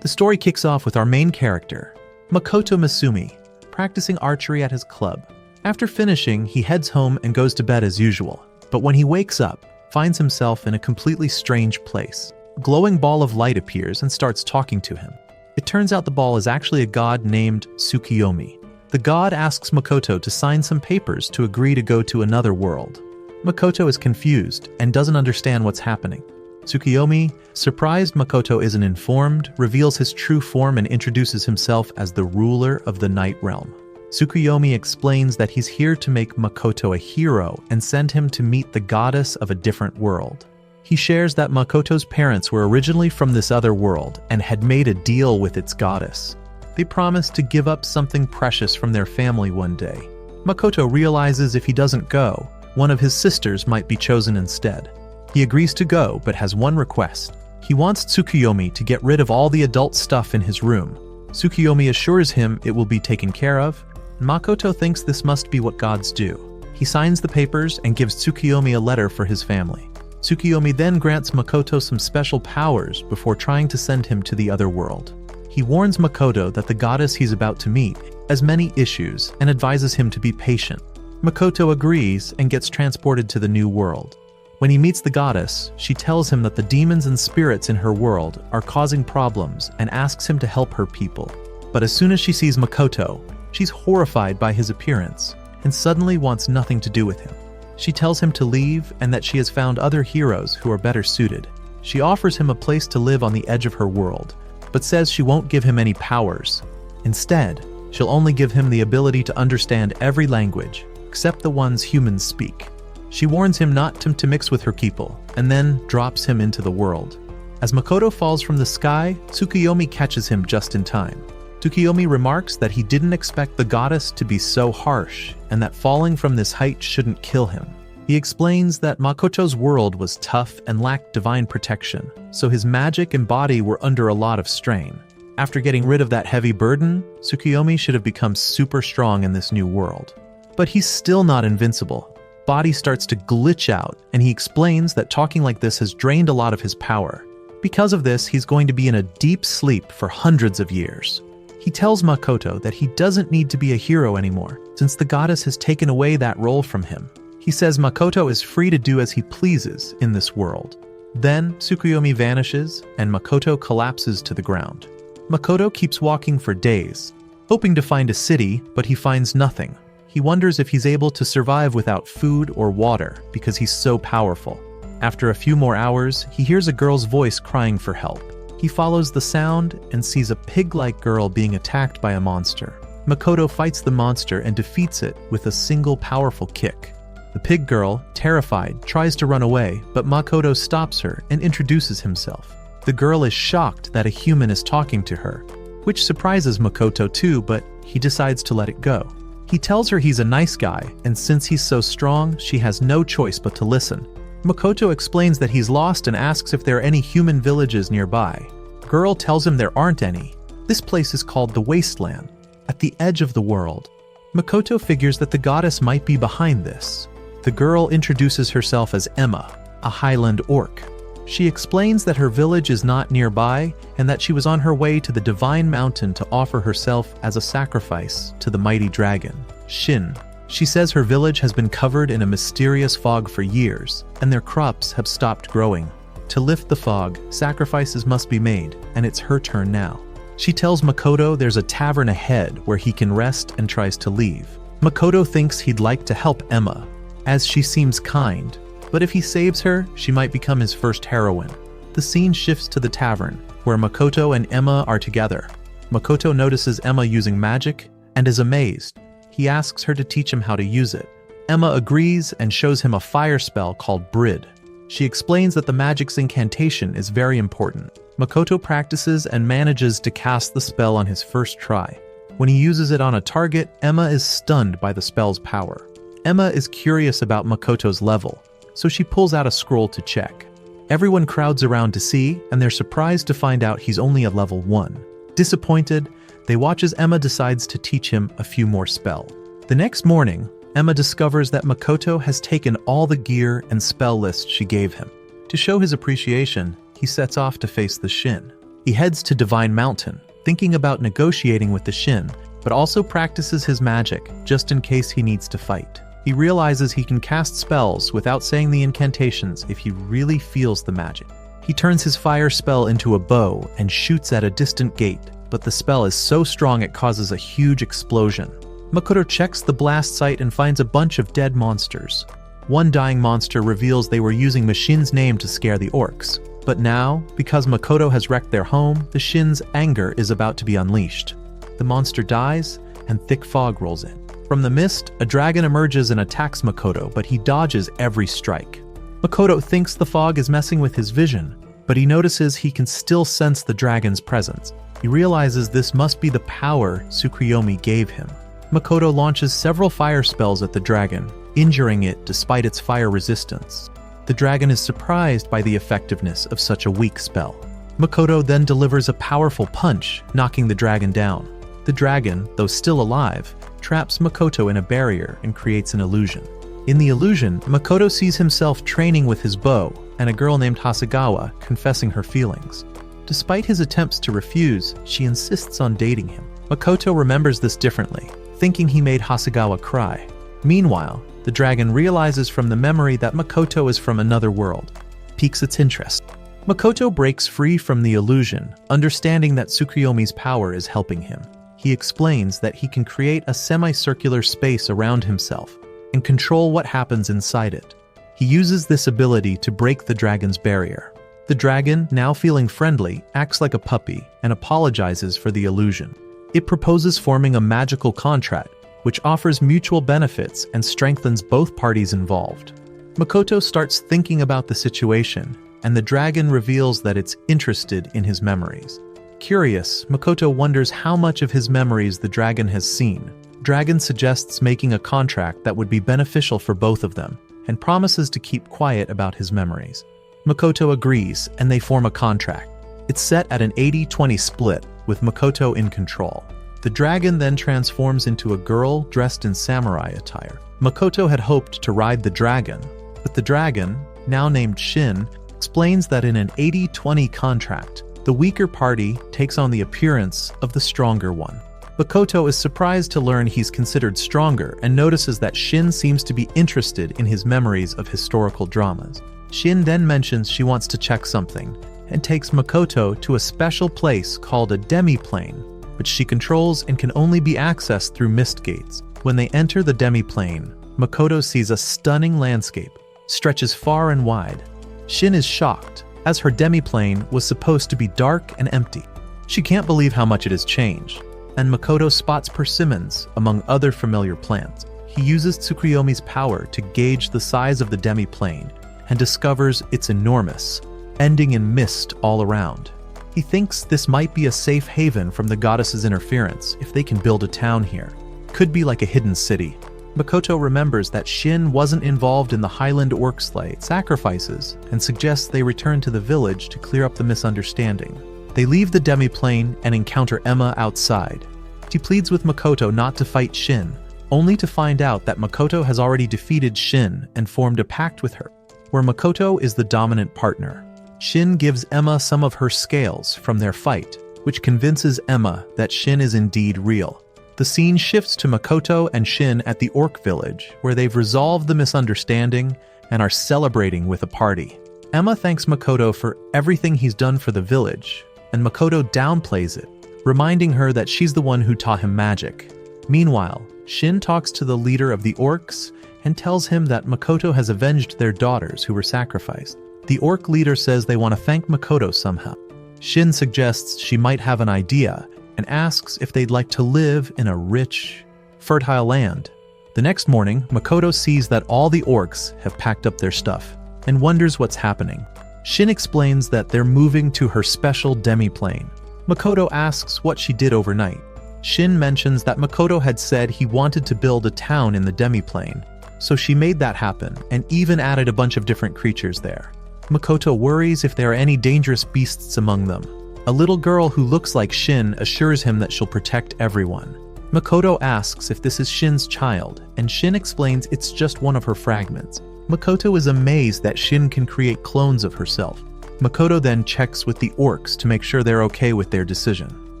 The story kicks off with our main character, Makoto Masumi, practicing archery at his club. After finishing, he heads home and goes to bed as usual. But when he wakes up, finds himself in a completely strange place. A glowing ball of light appears and starts talking to him. It turns out the ball is actually a god named Tsukiyomi. The god asks Makoto to sign some papers to agree to go to another world. Makoto is confused and doesn't understand what's happening. Tsukiyomi, surprised Makoto isn't informed, reveals his true form and introduces himself as the ruler of the Night Realm. Tsukiyomi explains that he's here to make Makoto a hero and send him to meet the goddess of a different world. He shares that Makoto's parents were originally from this other world and had made a deal with its goddess. They promised to give up something precious from their family one day. Makoto realizes if he doesn't go, one of his sisters might be chosen instead. He agrees to go, but has one request. He wants Tsukiyomi to get rid of all the adult stuff in his room. Tsukiyomi assures him it will be taken care of. Makoto thinks this must be what gods do. He signs the papers and gives Tsukiyomi a letter for his family. Tsukiyomi then grants Makoto some special powers before trying to send him to the other world. He warns Makoto that the goddess he's about to meet has many issues and advises him to be patient. Makoto agrees and gets transported to the new world. When he meets the goddess, she tells him that the demons and spirits in her world are causing problems and asks him to help her people. But as soon as she sees Makoto, she's horrified by his appearance and suddenly wants nothing to do with him. She tells him to leave and that she has found other heroes who are better suited. She offers him a place to live on the edge of her world, but says she won't give him any powers. Instead, she'll only give him the ability to understand every language, except the ones humans speak. She warns him not to mix with her people, and then drops him into the world. As Makoto falls from the sky, Tsukiyomi catches him just in time. Tsukiyomi remarks that he didn't expect the goddess to be so harsh, and that falling from this height shouldn't kill him. He explains that Makoto's world was tough and lacked divine protection, so his magic and body were under a lot of strain. After getting rid of that heavy burden, Tsukiyomi should have become super strong in this new world. But he's still not invincible. Body starts to glitch out, and he explains that talking like this has drained a lot of his power. Because of this, he's going to be in a deep sleep for hundreds of years. He tells Makoto that he doesn't need to be a hero anymore, since the goddess has taken away that role from him. He says Makoto is free to do as he pleases in this world. Then, Tsukiyomi vanishes, and Makoto collapses to the ground. Makoto keeps walking for days, hoping to find a city, but he finds nothing. He wonders if he's able to survive without food or water because he's so powerful. After a few more hours, he hears a girl's voice crying for help. He follows the sound and sees a pig-like girl being attacked by a monster. Makoto fights the monster and defeats it with a single powerful kick. The pig girl, terrified, tries to run away, but Makoto stops her and introduces himself. The girl is shocked that a human is talking to her, which surprises Makoto too, but he decides to let it go. He tells her he's a nice guy, and since he's so strong, she has no choice but to listen. Makoto explains that he's lost and asks if there are any human villages nearby. Girl tells him there aren't any. This place is called the Wasteland, at the edge of the world. Makoto figures that the goddess might be behind this. The girl introduces herself as Emma, a Highland orc. She explains that her village is not nearby and that she was on her way to the Divine Mountain to offer herself as a sacrifice to the mighty dragon, Shin. She says her village has been covered in a mysterious fog for years, and their crops have stopped growing. To lift the fog, sacrifices must be made, and it's her turn now. She tells Makoto there's a tavern ahead where he can rest and tries to leave. Makoto thinks he'd like to help Emma, as she seems kind, but if he saves her, she might become his first heroine. The scene shifts to the tavern, where Makoto and Emma are together. Makoto notices Emma using magic and is amazed. He asks her to teach him how to use it. Emma agrees and shows him a fire spell called Brid. She explains that the magic's incantation is very important. Makoto practices and manages to cast the spell on his first try. When he uses it on a target, Emma is stunned by the spell's power. Emma is curious about Makoto's level, so she pulls out a scroll to check. Everyone crowds around to see, and they're surprised to find out he's only a level 1. Disappointed, they watch as Emma decides to teach him a few more spells. The next morning, Emma discovers that Makoto has taken all the gear and spell lists she gave him. To show his appreciation, he sets off to face the Shin. He heads to Divine Mountain, thinking about negotiating with the Shin, but also practices his magic just in case he needs to fight. He realizes he can cast spells without saying the incantations if he really feels the magic. He turns his fire spell into a bow and shoots at a distant gate, but the spell is so strong it causes a huge explosion. Makoto checks the blast site and finds a bunch of dead monsters. One dying monster reveals they were using Shin's name to scare the orcs. But now, because Makoto has wrecked their home, the Shin's anger is about to be unleashed. The monster dies, and thick fog rolls in. From the mist, a dragon emerges and attacks Makoto, but he dodges every strike. Makoto thinks the fog is messing with his vision, but he notices he can still sense the dragon's presence. He realizes this must be the power Tsukuyomi gave him. Makoto launches several fire spells at the dragon, injuring it despite its fire resistance. The dragon is surprised by the effectiveness of such a weak spell. Makoto then delivers a powerful punch, knocking the dragon down. The dragon, though still alive, traps Makoto in a barrier and creates an illusion. In the illusion, Makoto sees himself training with his bow and a girl named Hasegawa confessing her feelings. Despite his attempts to refuse, she insists on dating him. Makoto remembers this differently, thinking he made Hasegawa cry. Meanwhile, the dragon realizes from the memory that Makoto is from another world, piques its interest. Makoto breaks free from the illusion, understanding that Tsukuyomi's power is helping him. He explains that he can create a semicircular space around himself and control what happens inside it. He uses this ability to break the dragon's barrier. The dragon, now feeling friendly, acts like a puppy and apologizes for the illusion. It proposes forming a magical contract, which offers mutual benefits and strengthens both parties involved. Makoto starts thinking about the situation, and the dragon reveals that it's interested in his memories. Curious, Makoto wonders how much of his memories the dragon has seen. Dragon suggests making a contract that would be beneficial for both of them, and promises to keep quiet about his memories. Makoto agrees, and they form a contract. It's set at an 80-20 split, with Makoto in control. The dragon then transforms into a girl dressed in samurai attire. Makoto had hoped to ride the dragon, but the dragon, now named Shin, explains that in an 80-20 contract, the weaker party takes on the appearance of the stronger one. Makoto is surprised to learn he's considered stronger and notices that Shin seems to be interested in his memories of historical dramas. Shin then mentions she wants to check something and takes Makoto to a special place called a demi-plane, which she controls and can only be accessed through mist gates. When they enter the demi-plane, Makoto sees a stunning landscape, stretches far and wide. Shin is shocked, as her demi-plane was supposed to be dark and empty. She can't believe how much it has changed, and Makoto spots persimmons among other familiar plants. He uses Tsukuyomi's power to gauge the size of the demi-plane and discovers it's enormous, ending in mist all around. He thinks this might be a safe haven from the goddess's interference if they can build a town here. Could be like a hidden city. Makoto remembers that Shin wasn't involved in the Highland Orc sacrifices and suggests they return to the village to clear up the misunderstanding. They leave the demi-plane and encounter Emma outside. She pleads with Makoto not to fight Shin, only to find out that Makoto has already defeated Shin and formed a pact with her, where Makoto is the dominant partner. Shin gives Emma some of her scales from their fight, which convinces Emma that Shin is indeed real. The scene shifts to Makoto and Shin at the Orc village, where they've resolved the misunderstanding and are celebrating with a party. Emma thanks Makoto for everything he's done for the village, and Makoto downplays it, reminding her that she's the one who taught him magic. Meanwhile, Shin talks to the leader of the Orcs and tells him that Makoto has avenged their daughters who were sacrificed. The Orc leader says they want to thank Makoto somehow. Shin suggests she might have an idea and asks if they'd like to live in a rich, fertile land. The next morning, Makoto sees that all the Orcs have packed up their stuff and wonders what's happening. Shin explains that they're moving to her special demi-plane. Makoto asks what she did overnight. Shin mentions that Makoto had said he wanted to build a town in the demi-plane, so she made that happen and even added a bunch of different creatures there. Makoto worries if there are any dangerous beasts among them. A little girl who looks like Shin assures him that she'll protect everyone. Makoto asks if this is Shin's child, and Shin explains it's just one of her fragments. Makoto is amazed that Shin can create clones of herself. Makoto then checks with the orcs to make sure they're okay with their decision.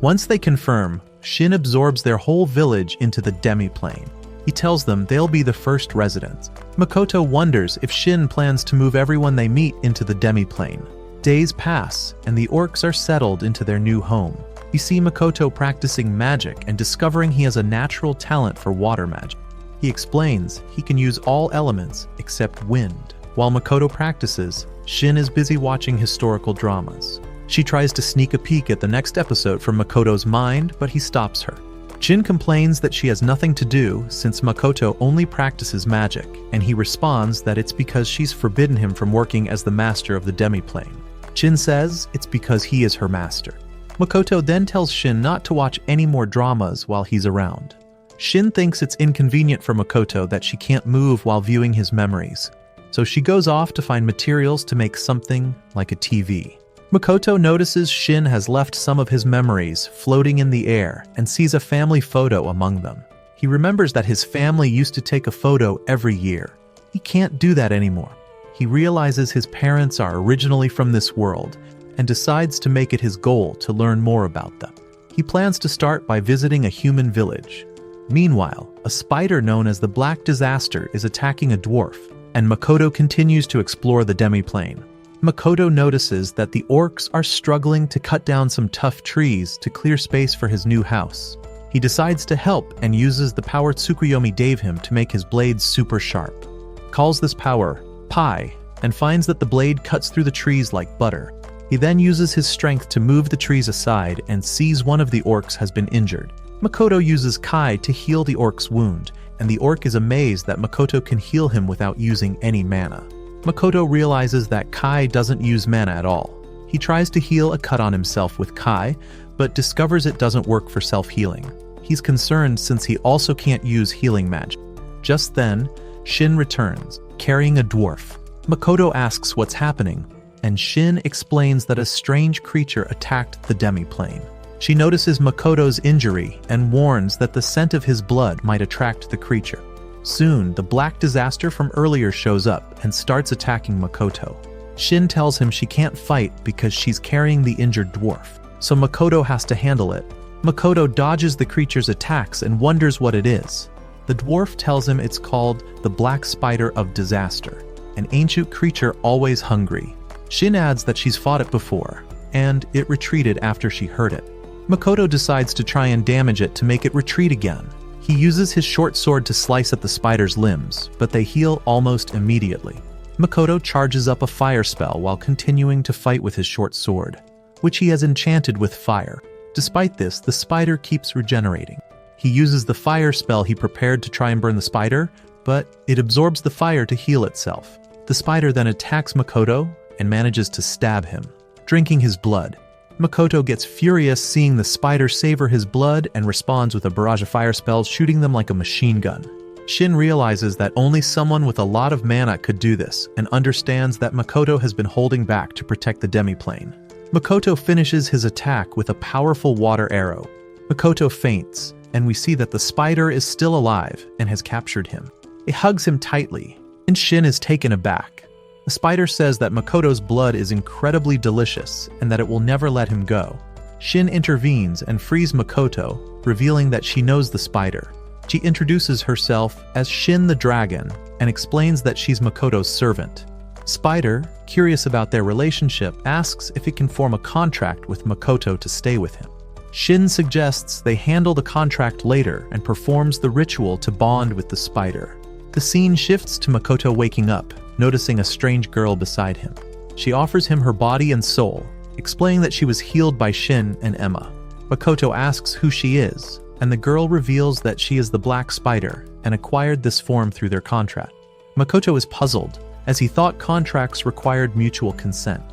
Once they confirm, Shin absorbs their whole village into the demi-plane. He tells them they'll be the first residents. Makoto wonders if Shin plans to move everyone they meet into the demi-plane. Days pass, and the orcs are settled into their new home. We see Makoto practicing magic and discovering he has a natural talent for water magic. He explains he can use all elements except wind. While Makoto practices, Shin is busy watching historical dramas. She tries to sneak a peek at the next episode from Makoto's mind, but he stops her. Shin complains that she has nothing to do since Makoto only practices magic, and he responds that it's because she's forbidden him from working as the master of the demi-plane. Shin says it's because he is her master. Makoto then tells Shin not to watch any more dramas while he's around. Shin thinks it's inconvenient for Makoto that she can't move while viewing his memories, so she goes off to find materials to make something like a TV. Makoto notices Shin has left some of his memories floating in the air and sees a family photo among them. He remembers that his family used to take a photo every year. He can't do that anymore. He realizes his parents are originally from this world and decides to make it his goal to learn more about them. He plans to start by visiting a human village. Meanwhile, a spider known as the Black Disaster is attacking a dwarf, and Makoto continues to explore the demi-plane. Makoto notices that the orcs are struggling to cut down some tough trees to clear space for his new house. He decides to help and uses the power Tsukuyomi gave him to make his blades super sharp. Calls this power Pi, and finds that the blade cuts through the trees like butter. He then uses his strength to move the trees aside and sees one of the orcs has been injured. Makoto uses Kai to heal the orc's wound, and the orc is amazed that Makoto can heal him without using any mana. Makoto realizes that Kai doesn't use mana at all. He tries to heal a cut on himself with Kai, but discovers it doesn't work for self-healing. He's concerned since he also can't use healing magic. Just then, Shin returns, carrying a dwarf. Makoto asks what's happening, and Shin explains that a strange creature attacked the demi-plane. She notices Makoto's injury and warns that the scent of his blood might attract the creature. Soon, the Black Disaster from earlier shows up and starts attacking Makoto. Shin tells him she can't fight because she's carrying the injured dwarf, so Makoto has to handle it. Makoto dodges the creature's attacks and wonders what it is. The dwarf tells him it's called the Black Spider of Disaster, an ancient creature always hungry. Shin adds that she's fought it before, and it retreated after she heard it. Makoto decides to try and damage it to make it retreat again. He uses his short sword to slice at the spider's limbs, but they heal almost immediately. Makoto charges up a fire spell while continuing to fight with his short sword, which he has enchanted with fire. Despite this, the spider keeps regenerating. He uses the fire spell he prepared to try and burn the spider, but it absorbs the fire to heal itself. The spider then attacks Makoto and manages to stab him, drinking his blood. Makoto gets furious seeing the spider savor his blood and responds with a barrage of fire spells, shooting them like a machine gun. Shin realizes that only someone with a lot of mana could do this and understands that Makoto has been holding back to protect the demi-plane. Makoto finishes his attack with a powerful water arrow. Makoto faints, and we see that the spider is still alive and has captured him. It hugs him tightly, and Shin is taken aback. The spider says that Makoto's blood is incredibly delicious and that it will never let him go. Shin intervenes and frees Makoto, revealing that she knows the spider. She introduces herself as Shin the Dragon and explains that she's Makoto's servant. Spider, curious about their relationship, asks if it can form a contract with Makoto to stay with him. Shin suggests they handle the contract later and performs the ritual to bond with the spider. The scene shifts to Makoto waking up, noticing a strange girl beside him. She offers him her body and soul, explaining that she was healed by Shin and Emma. Makoto asks who she is, and the girl reveals that she is the Black Spider and acquired this form through their contract. Makoto is puzzled, as he thought contracts required mutual consent.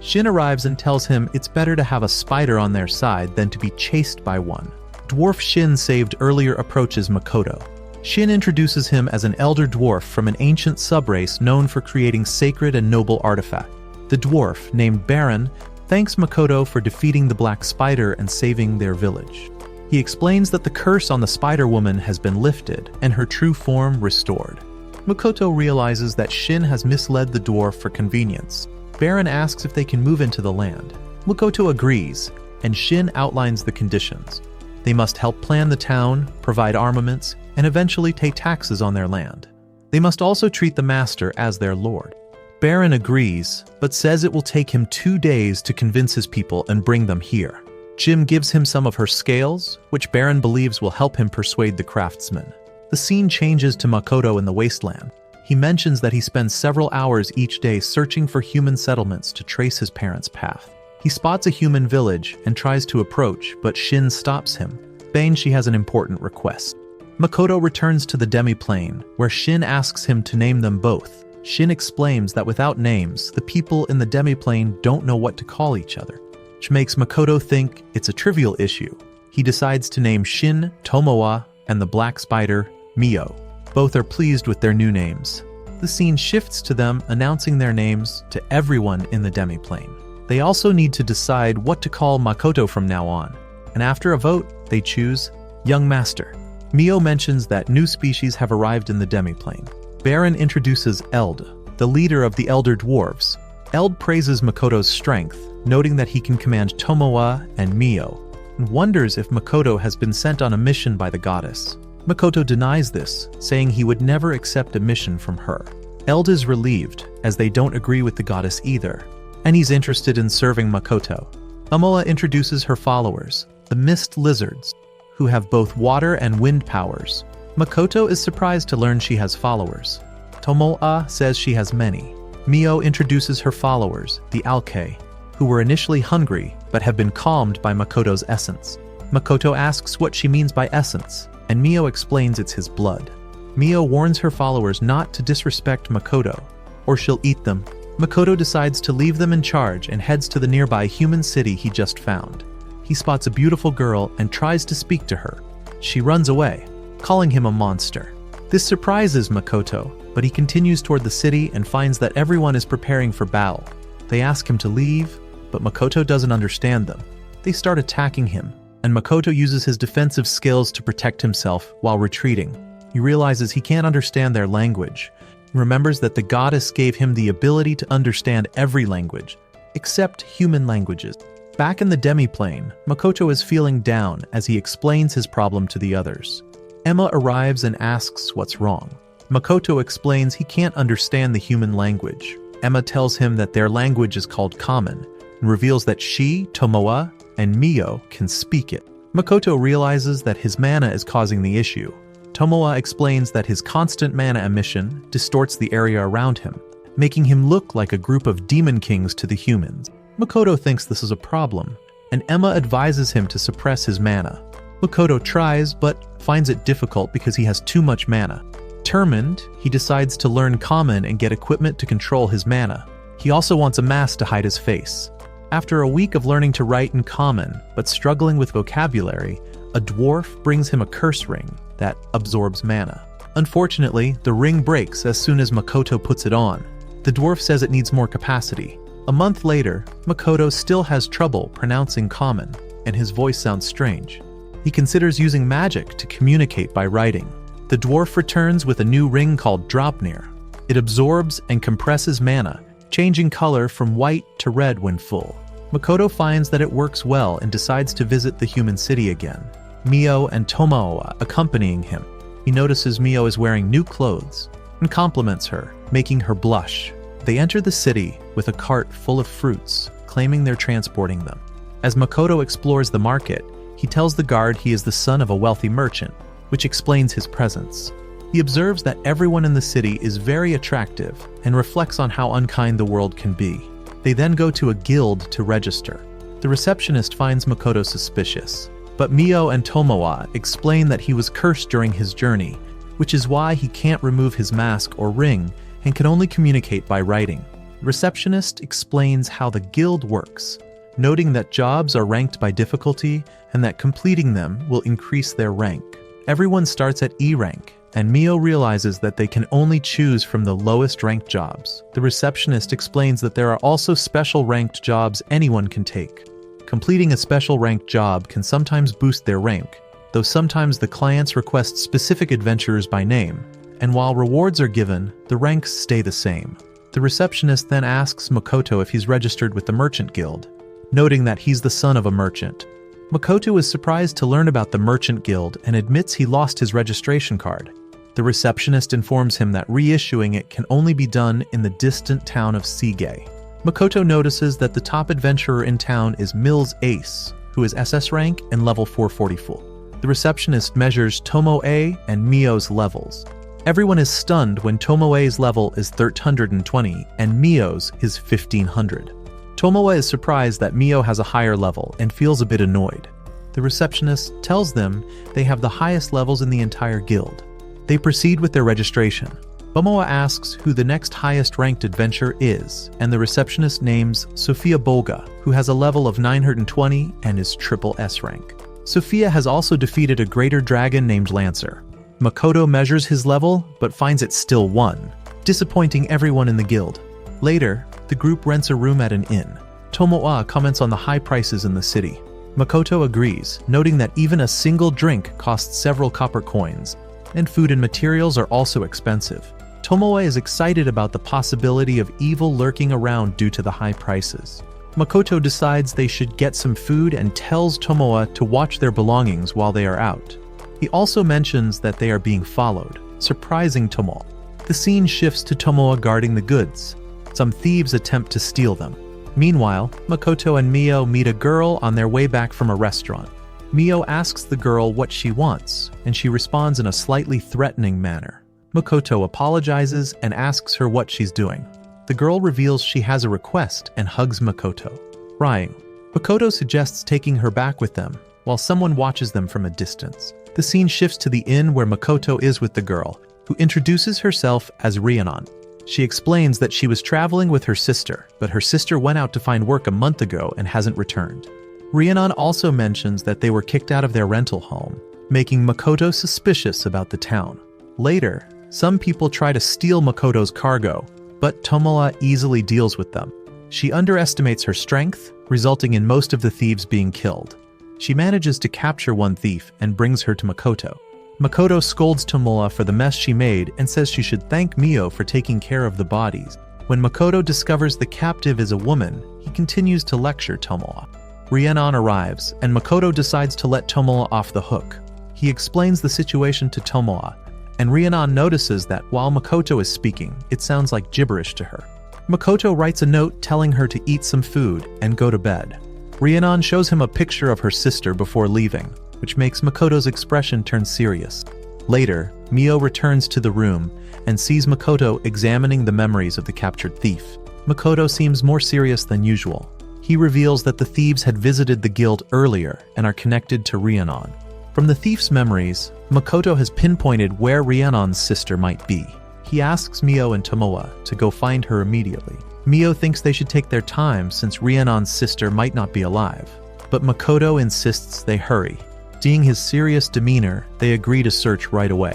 Shin arrives and tells him it's better to have a spider on their side than to be chased by one. Dwarf Shin saved earlier approaches Makoto. Shin introduces him as an elder dwarf from an ancient subrace known for creating sacred and noble artifacts. The dwarf, named Baron, thanks Makoto for defeating the Black Spider and saving their village. He explains that the curse on the Spider Woman has been lifted and her true form restored. Makoto realizes that Shin has misled the dwarf for convenience. Baron asks if they can move into the land. Makoto agrees, and Shin outlines the conditions. They must help plan the town, provide armaments, and eventually pay taxes on their land. They must also treat the master as their lord. Baron agrees, but says it will take him 2 days to convince his people and bring them here. Jim gives him some of her scales, which Baron believes will help him persuade the craftsman. The scene changes to Makoto in the wasteland. He mentions that he spends several hours each day searching for human settlements to trace his parents' path. He spots a human village and tries to approach, but Shin stops him, saying she has an important request. Makoto returns to the demi-plane, where Shin asks him to name them both. Shin explains that without names, the people in the demi-plane don't know what to call each other, which makes Makoto think it's a trivial issue. He decides to name Shin Tomowa and the Black Spider Mio. Both are pleased with their new names. The scene shifts to them announcing their names to everyone in the demi-plane. They also need to decide what to call Makoto from now on, and after a vote, they choose Young Master. Mio mentions that new species have arrived in the demi-plane. Baron introduces Eld, the leader of the Elder Dwarves. Eld praises Makoto's strength, noting that he can command Tomowa and Mio, and wonders if Makoto has been sent on a mission by the goddess. Makoto denies this, saying he would never accept a mission from her. Eld is relieved, as they don't agree with the goddess either, and he's interested in serving Makoto. Tomowa introduces her followers, the Mist Lizards, who have both water and wind powers. Makoto is surprised to learn she has followers. Tomowa says she has many. Mio introduces her followers, the Alkei, who were initially hungry but have been calmed by Makoto's essence. Makoto asks what she means by essence, and Mio explains it's his blood. Mio warns her followers not to disrespect Makoto, or she'll eat them. Makoto decides to leave them in charge and heads to the nearby human city he just found. He spots a beautiful girl and tries to speak to her. She runs away, calling him a monster. This surprises Makoto, but he continues toward the city and finds that everyone is preparing for battle. They ask him to leave, but Makoto doesn't understand them. They start attacking him, and Makoto uses his defensive skills to protect himself while retreating. He realizes he can't understand their language. He remembers that the goddess gave him the ability to understand every language, except human languages. Back in the demi-plane, Makoto is feeling down as he explains his problem to the others. Emma arrives and asks what's wrong. Makoto explains he can't understand the human language. Emma tells him that their language is called Common, and reveals that she, Tomowa, and Mio can speak it. Makoto realizes that his mana is causing the issue. Tomowa explains that his constant mana emission distorts the area around him, making him look like a group of demon kings to the humans. Makoto thinks this is a problem, and Emma advises him to suppress his mana. Makoto tries, but finds it difficult because he has too much mana. Determined, he decides to learn Common and get equipment to control his mana. He also wants a mask to hide his face. After a week of learning to write in Common, but struggling with vocabulary, a dwarf brings him a curse ring that absorbs mana. Unfortunately, the ring breaks as soon as Makoto puts it on. The dwarf says it needs more capacity. A month later, Makoto still has trouble pronouncing Common, and his voice sounds strange. He considers using magic to communicate by writing. The dwarf returns with a new ring called Dropnir. It absorbs and compresses mana, changing color from white to red when full. Makoto finds that it works well and decides to visit the human city again, Mio and Tomowa accompanying him. He notices Mio is wearing new clothes and compliments her, making her blush. They enter the city with a cart full of fruits, claiming they're transporting them. As Makoto explores the market, he tells the guard he is the son of a wealthy merchant, which explains his presence. He observes that everyone in the city is very attractive and reflects on how unkind the world can be. They then go to a guild to register. The receptionist finds Makoto suspicious, but Mio and Tomowa explain that he was cursed during his journey, which is why he can't remove his mask or ring and can only communicate by writing. The receptionist explains how the guild works, noting that jobs are ranked by difficulty and that completing them will increase their rank. Everyone starts at E rank, and Mio realizes that they can only choose from the lowest ranked jobs. The receptionist explains that there are also special ranked jobs anyone can take. Completing a special ranked job can sometimes boost their rank, though sometimes the clients request specific adventurers by name, and while rewards are given, the ranks stay the same. The receptionist then asks Makoto if he's registered with the Merchant Guild, noting that he's the son of a merchant. Makoto is surprised to learn about the Merchant Guild and admits he lost his registration card. The receptionist informs him that reissuing it can only be done in the distant town of Sige. Makoto notices that the top adventurer in town is Mills Ace, who is SS rank and level 444. The receptionist measures Tomoe and Mio's levels. Everyone is stunned when Tomoe's level is 1320 and Mio's is 1500. Tomoe is surprised that Mio has a higher level and feels a bit annoyed. The receptionist tells them they have the highest levels in the entire guild. They proceed with their registration. Momoa asks who the next highest ranked adventurer is, and the receptionist names Sophia Bolga, who has a level of 920 and is triple S rank. Sophia has also defeated a greater dragon named Lancer. Makoto measures his level, but finds it still 1, disappointing everyone in the guild. Later, the group rents a room at an inn. Tomoa comments on the high prices in the city. Makoto agrees, noting that even a single drink costs several copper coins, and food and materials are also expensive. Tomoe is excited about the possibility of evil lurking around due to the high prices. Makoto decides they should get some food and tells Tomoe to watch their belongings while they are out. He also mentions that they are being followed, surprising Tomoe. The scene shifts to Tomoe guarding the goods. Some thieves attempt to steal them. Meanwhile, Makoto and Mio meet a girl on their way back from a restaurant. Mio asks the girl what she wants, and she responds in a slightly threatening manner. Makoto apologizes and asks her what she's doing. The girl reveals she has a request and hugs Makoto. Crying, Makoto suggests taking her back with them, while someone watches them from a distance. The scene shifts to the inn where Makoto is with the girl, who introduces herself as Rhiannon. She explains that she was traveling with her sister, but her sister went out to find work a month ago and hasn't returned. Rhiannon also mentions that they were kicked out of their rental home, making Makoto suspicious about the town. Later, some people try to steal Makoto's cargo, but Tomoe easily deals with them. She underestimates her strength, resulting in most of the thieves being killed. She manages to capture one thief and brings her to Makoto. Makoto scolds Tomoe for the mess she made and says she should thank Mio for taking care of the bodies. When Makoto discovers the captive is a woman, he continues to lecture Tomoe. Rhiannon arrives, and Makoto decides to let Tomoe off the hook. He explains the situation to Tomoe, and Rhiannon notices that while Makoto is speaking, it sounds like gibberish to her. Makoto writes a note telling her to eat some food and go to bed. Rhiannon shows him a picture of her sister before leaving, which makes Makoto's expression turn serious. Later, Mio returns to the room and sees Makoto examining the memories of the captured thief. Makoto seems more serious than usual. He reveals that the thieves had visited the guild earlier and are connected to Rhiannon. From the thief's memories, Makoto has pinpointed where Rhiannon's sister might be. He asks Mio and Tomoe to go find her immediately. Mio thinks they should take their time since Rhiannon's sister might not be alive, but Makoto insists they hurry. Seeing his serious demeanor, they agree to search right away.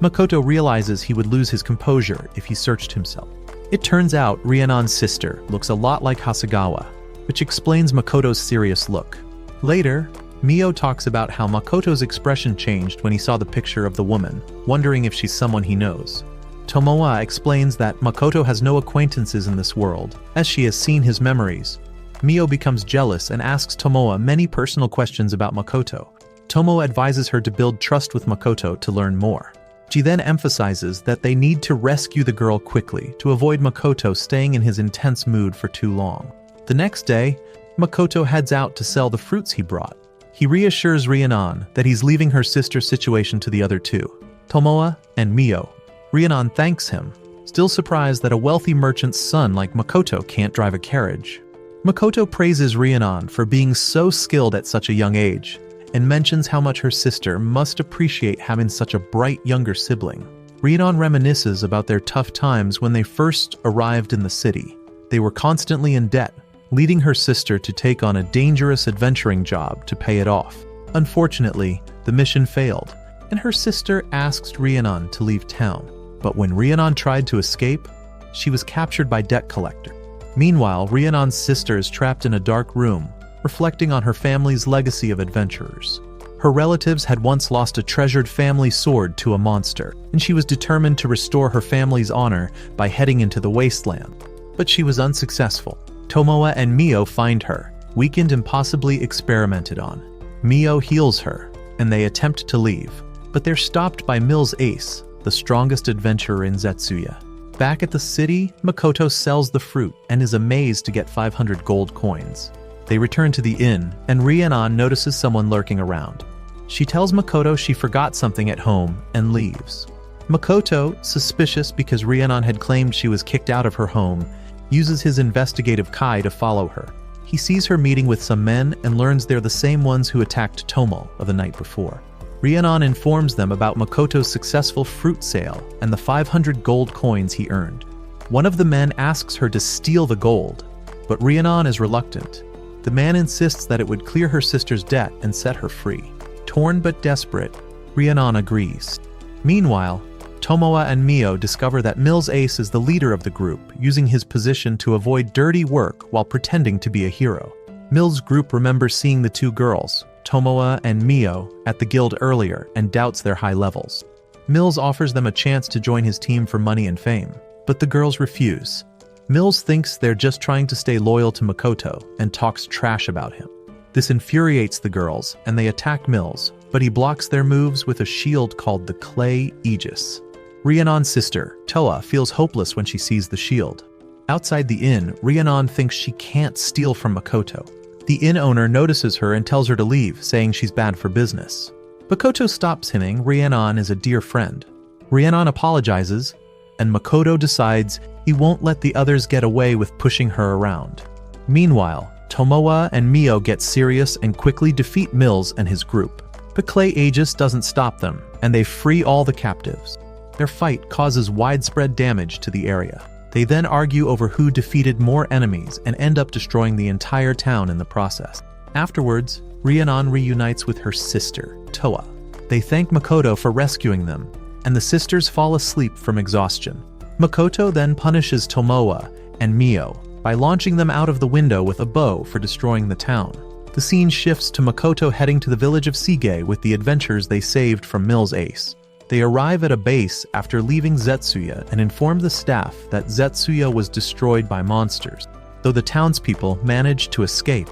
Makoto realizes he would lose his composure if he searched himself. It turns out Rhiannon's sister looks a lot like Hasegawa, which explains Makoto's serious look. Later, Mio talks about how Makoto's expression changed when he saw the picture of the woman, wondering if she's someone he knows. Tomoe explains that Makoto has no acquaintances in this world, as she has seen his memories. Mio becomes jealous and asks Tomoe many personal questions about Makoto. Tomoe advises her to build trust with Makoto to learn more. She then emphasizes that they need to rescue the girl quickly to avoid Makoto staying in his intense mood for too long. The next day, Makoto heads out to sell the fruits he brought. He reassures Rhiannon that he's leaving her sister's situation to the other two, Tomoe and Mio. Rhiannon thanks him, still surprised that a wealthy merchant's son like Makoto can't drive a carriage. Makoto praises Rhiannon for being so skilled at such a young age, and mentions how much her sister must appreciate having such a bright younger sibling. Rhiannon reminisces about their tough times when they first arrived in the city. They were constantly in debt, leading her sister to take on a dangerous adventuring job to pay it off. Unfortunately, the mission failed, and her sister asked Rhiannon to leave town. But when Rhiannon tried to escape, she was captured by debt collector. Meanwhile, Rhiannon's sister is trapped in a dark room, reflecting on her family's legacy of adventurers. Her relatives had once lost a treasured family sword to a monster, and she was determined to restore her family's honor by heading into the wasteland. But she was unsuccessful. Tomoa and Mio find her, weakened and possibly experimented on. Mio heals her, and they attempt to leave, but they're stopped by Mills Ace, the strongest adventurer in Zetsuya. Back at the city, Makoto sells the fruit and is amazed to get 500 gold coins. They return to the inn, and Rhiannon notices someone lurking around. She tells Makoto she forgot something at home and leaves. Makoto, suspicious because Rhiannon had claimed she was kicked out of her home, uses his investigative Kai to follow her. He sees her meeting with some men and learns they're the same ones who attacked Tomo the night before. Rhiannon informs them about Makoto's successful fruit sale and the 500 gold coins he earned. One of the men asks her to steal the gold, but Rhiannon is reluctant. The man insists that it would clear her sister's debt and set her free. Torn but desperate, Rhiannon agrees. Meanwhile, Tomoa and Mio discover that Mills Ace is the leader of the group, using his position to avoid dirty work while pretending to be a hero. Mills' group remembers seeing the two girls, Tomoa and Mio, at the guild earlier and doubts their high levels. Mills offers them a chance to join his team for money and fame, but the girls refuse. Mills thinks they're just trying to stay loyal to Makoto and talks trash about him. This infuriates the girls, and they attack Mills, but he blocks their moves with a shield called the Clay Aegis. Rhiannon's sister, Toa, feels hopeless when she sees the shield. Outside the inn, Rhiannon thinks she can't steal from Makoto. The inn owner notices her and tells her to leave, saying she's bad for business. Makoto stops hinting Rhiannon is a dear friend. Rhiannon apologizes, and Makoto decides he won't let the others get away with pushing her around. Meanwhile, Tomoa and Mio get serious and quickly defeat Mills and his group. The Clay Aegis doesn't stop them, and they free all the captives. Their fight causes widespread damage to the area. They then argue over who defeated more enemies and end up destroying the entire town in the process. Afterwards, Rhiannon reunites with her sister, Toa. They thank Makoto for rescuing them, and the sisters fall asleep from exhaustion. Makoto then punishes Tomoa and Mio by launching them out of the window with a bow for destroying the town. The scene shifts to Makoto heading to the village of Sige with the adventures they saved from Mills Ace. They arrive at a base after leaving Zetsuya and inform the staff that Zetsuya was destroyed by monsters, though the townspeople managed to escape.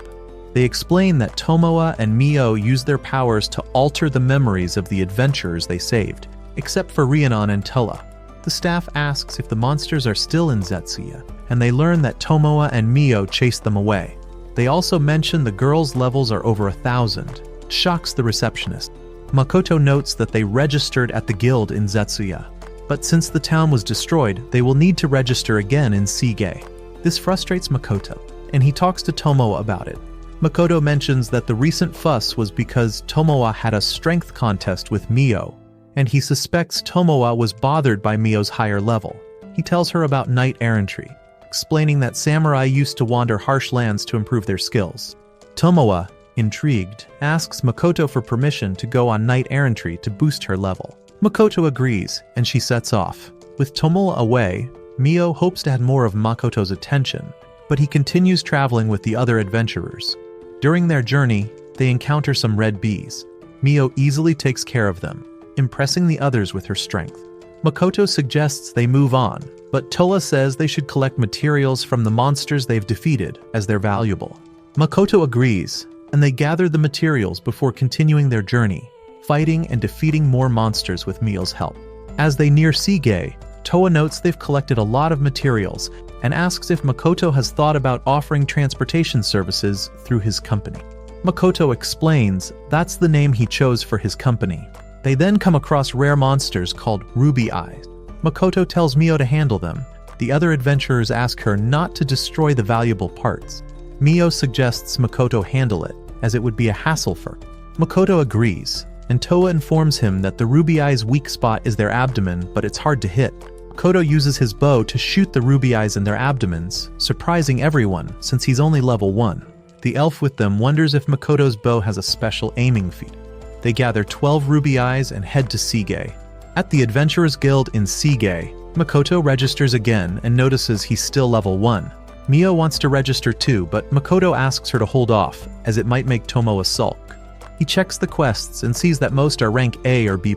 They explain that Tomoa and Mio used their powers to alter the memories of the adventurers they saved, except for Rhiannon and Toa. The staff asks if the monsters are still in Zetsuya, and they learn that Tomoa and Mio chased them away. They also mention the girls' levels are over 1,000. Shocks the receptionist. Makoto notes that they registered at the guild in Zetsuya, but since the town was destroyed, they will need to register again in Sige. This frustrates Makoto, and he talks to Tomoa about it. Makoto mentions that the recent fuss was because Tomoa had a strength contest with Mio, and he suspects Tomoa was bothered by Mio's higher level. He tells her about knight errantry, explaining that samurai used to wander harsh lands to improve their skills. Tomoa, intrigued, asks Makoto for permission to go on knight errantry to boost her level. Makoto agrees, and she sets off. With Tomoa away, Mio hopes to have more of Makoto's attention, but he continues traveling with the other adventurers. During their journey, they encounter some red bees. Mio easily takes care of them, impressing the others with her strength. Makoto suggests they move on, but Toa says they should collect materials from the monsters they've defeated as they're valuable. Makoto agrees, and they gather the materials before continuing their journey, fighting and defeating more monsters with Mio's help. As they near Sige, Toa notes they've collected a lot of materials and asks if Makoto has thought about offering transportation services through his company. Makoto explains that's the name he chose for his company. They then come across rare monsters called Ruby Eyes. Makoto tells Mio to handle them. The other adventurers ask her not to destroy the valuable parts. Mio suggests Makoto handle it, as it would be a hassle for her. Makoto agrees, and Toa informs him that the Ruby Eyes' weak spot is their abdomen, but it's hard to hit. Makoto uses his bow to shoot the Ruby Eyes in their abdomens, surprising everyone since he's only level 1. The elf with them wonders if Makoto's bow has a special aiming feat. They gather 12 Ruby Eyes and head to Sige. At the Adventurers Guild in Sige, Makoto registers again and notices he's still level 1. Mio wants to register too, but Makoto asks her to hold off, as it might make Tomoa sulk. He checks the quests and sees that most are rank A or B+.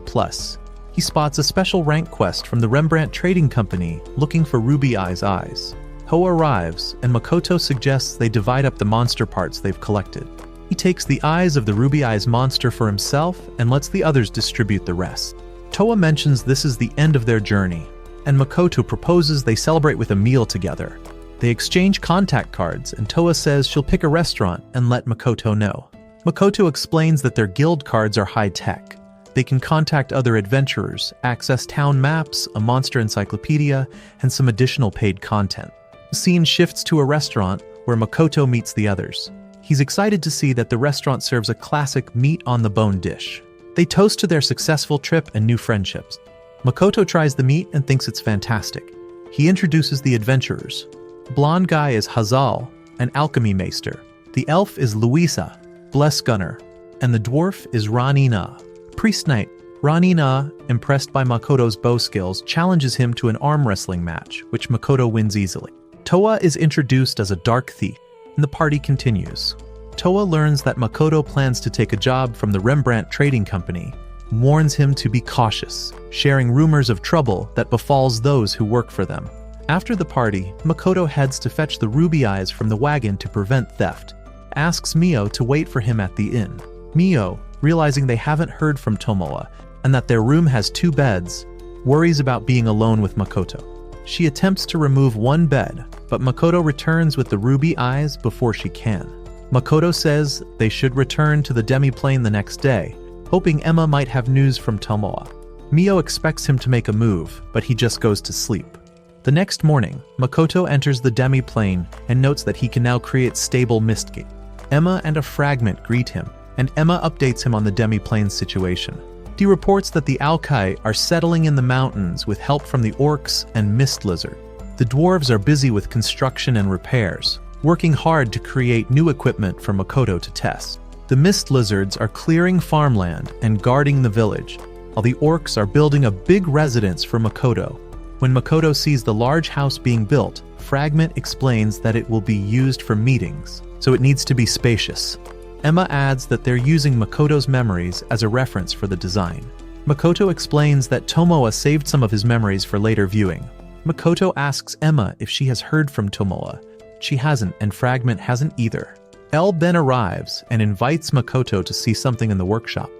He spots a special rank quest from the Rembrandt Trading Company looking for Ruby Eye's eyes. Toa arrives, and Makoto suggests they divide up the monster parts they've collected. He takes the eyes of the Ruby Eyes monster for himself and lets the others distribute the rest. Toa mentions this is the end of their journey, and Makoto proposes they celebrate with a meal together. They exchange contact cards, and Toa says she'll pick a restaurant and let Makoto know. Makoto explains that their guild cards are high-tech. They can contact other adventurers, access town maps, a monster encyclopedia, and some additional paid content. The scene shifts to a restaurant where Makoto meets the others. He's excited to see that the restaurant serves a classic meat-on-the-bone dish. They toast to their successful trip and new friendships. Makoto tries the meat and thinks it's fantastic. He introduces the adventurers. The blonde guy is Hazal, an alchemy maester. The elf is Louisa, Bless Gunner, and the dwarf is Ranina, Priest Knight. Ranina, impressed by Makoto's bow skills, challenges him to an arm wrestling match, which Makoto wins easily. Toa is introduced as a dark thief, and the party continues. Toa learns that Makoto plans to take a job from the Rembrandt Trading Company, and warns him to be cautious, sharing rumors of trouble that befalls those who work for them. After the party, Makoto heads to fetch the Ruby Eyes from the wagon to prevent theft, asks Mio to wait for him at the inn. Mio, realizing they haven't heard from Tomoa and that their room has 2 beds, worries about being alone with Makoto. She attempts to remove one bed, but Makoto returns with the Ruby Eyes before she can. Makoto says they should return to the demi-plane the next day, hoping Emma might have news from Tomoa. Mio expects him to make a move, but he just goes to sleep. The next morning, Makoto enters the demi-plane and notes that he can now create stable mistgate. Emma and a fragment greet him, and Emma updates him on the demi-plane's situation. He reports that the Alkai are settling in the mountains with help from the orcs and mist lizard. The dwarves are busy with construction and repairs, working hard to create new equipment for Makoto to test. The mist lizards are clearing farmland and guarding the village, while the orcs are building a big residence for Makoto. When Makoto sees the large house being built, Fragment explains that it will be used for meetings, so it needs to be spacious. Emma adds that they're using Makoto's memories as a reference for the design. Makoto explains that Tomoa saved some of his memories for later viewing. Makoto asks Emma if she has heard from Tomoa. She hasn't, and Fragment hasn't either. Eld then arrives and invites Makoto to see something in the workshop.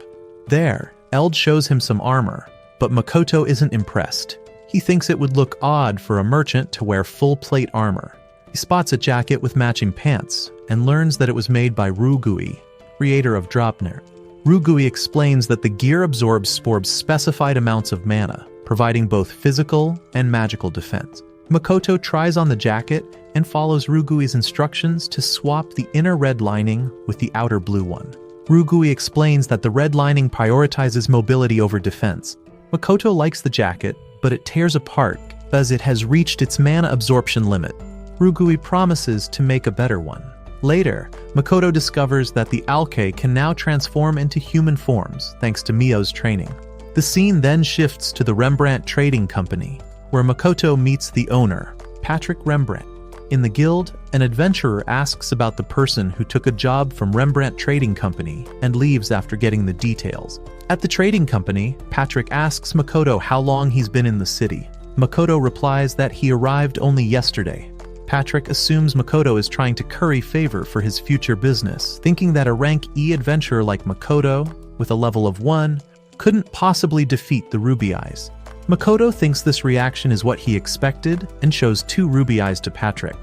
There, Eld shows him some armor, but Makoto isn't impressed. He thinks it would look odd for a merchant to wear full-plate armor. He spots a jacket with matching pants and learns that it was made by Rugui, creator of Dropner. Rugui explains that the gear absorbs specified amounts of mana, providing both physical and magical defense. Makoto tries on the jacket and follows Rugui's instructions to swap the inner red lining with the outer blue one. Rugui explains that the red lining prioritizes mobility over defense. Makoto likes the jacket, but it tears apart as it has reached its mana absorption limit. Rugui promises to make a better one. Later, Makoto discovers that the Alke can now transform into human forms thanks to Mio's training. The scene then shifts to the Rembrandt Trading Company, where Makoto meets the owner, Patrick Rembrandt. In the guild, an adventurer asks about the person who took a job from Rembrandt Trading Company and leaves after getting the details. At the trading company, Patrick asks Makoto how long he's been in the city. Makoto replies that he arrived only yesterday. Patrick assumes Makoto is trying to curry favor for his future business, thinking that a rank E adventurer like Makoto, with a level of 1, couldn't possibly defeat the Ruby Eyes. Makoto thinks this reaction is what he expected and shows 2 Ruby Eyes to Patrick.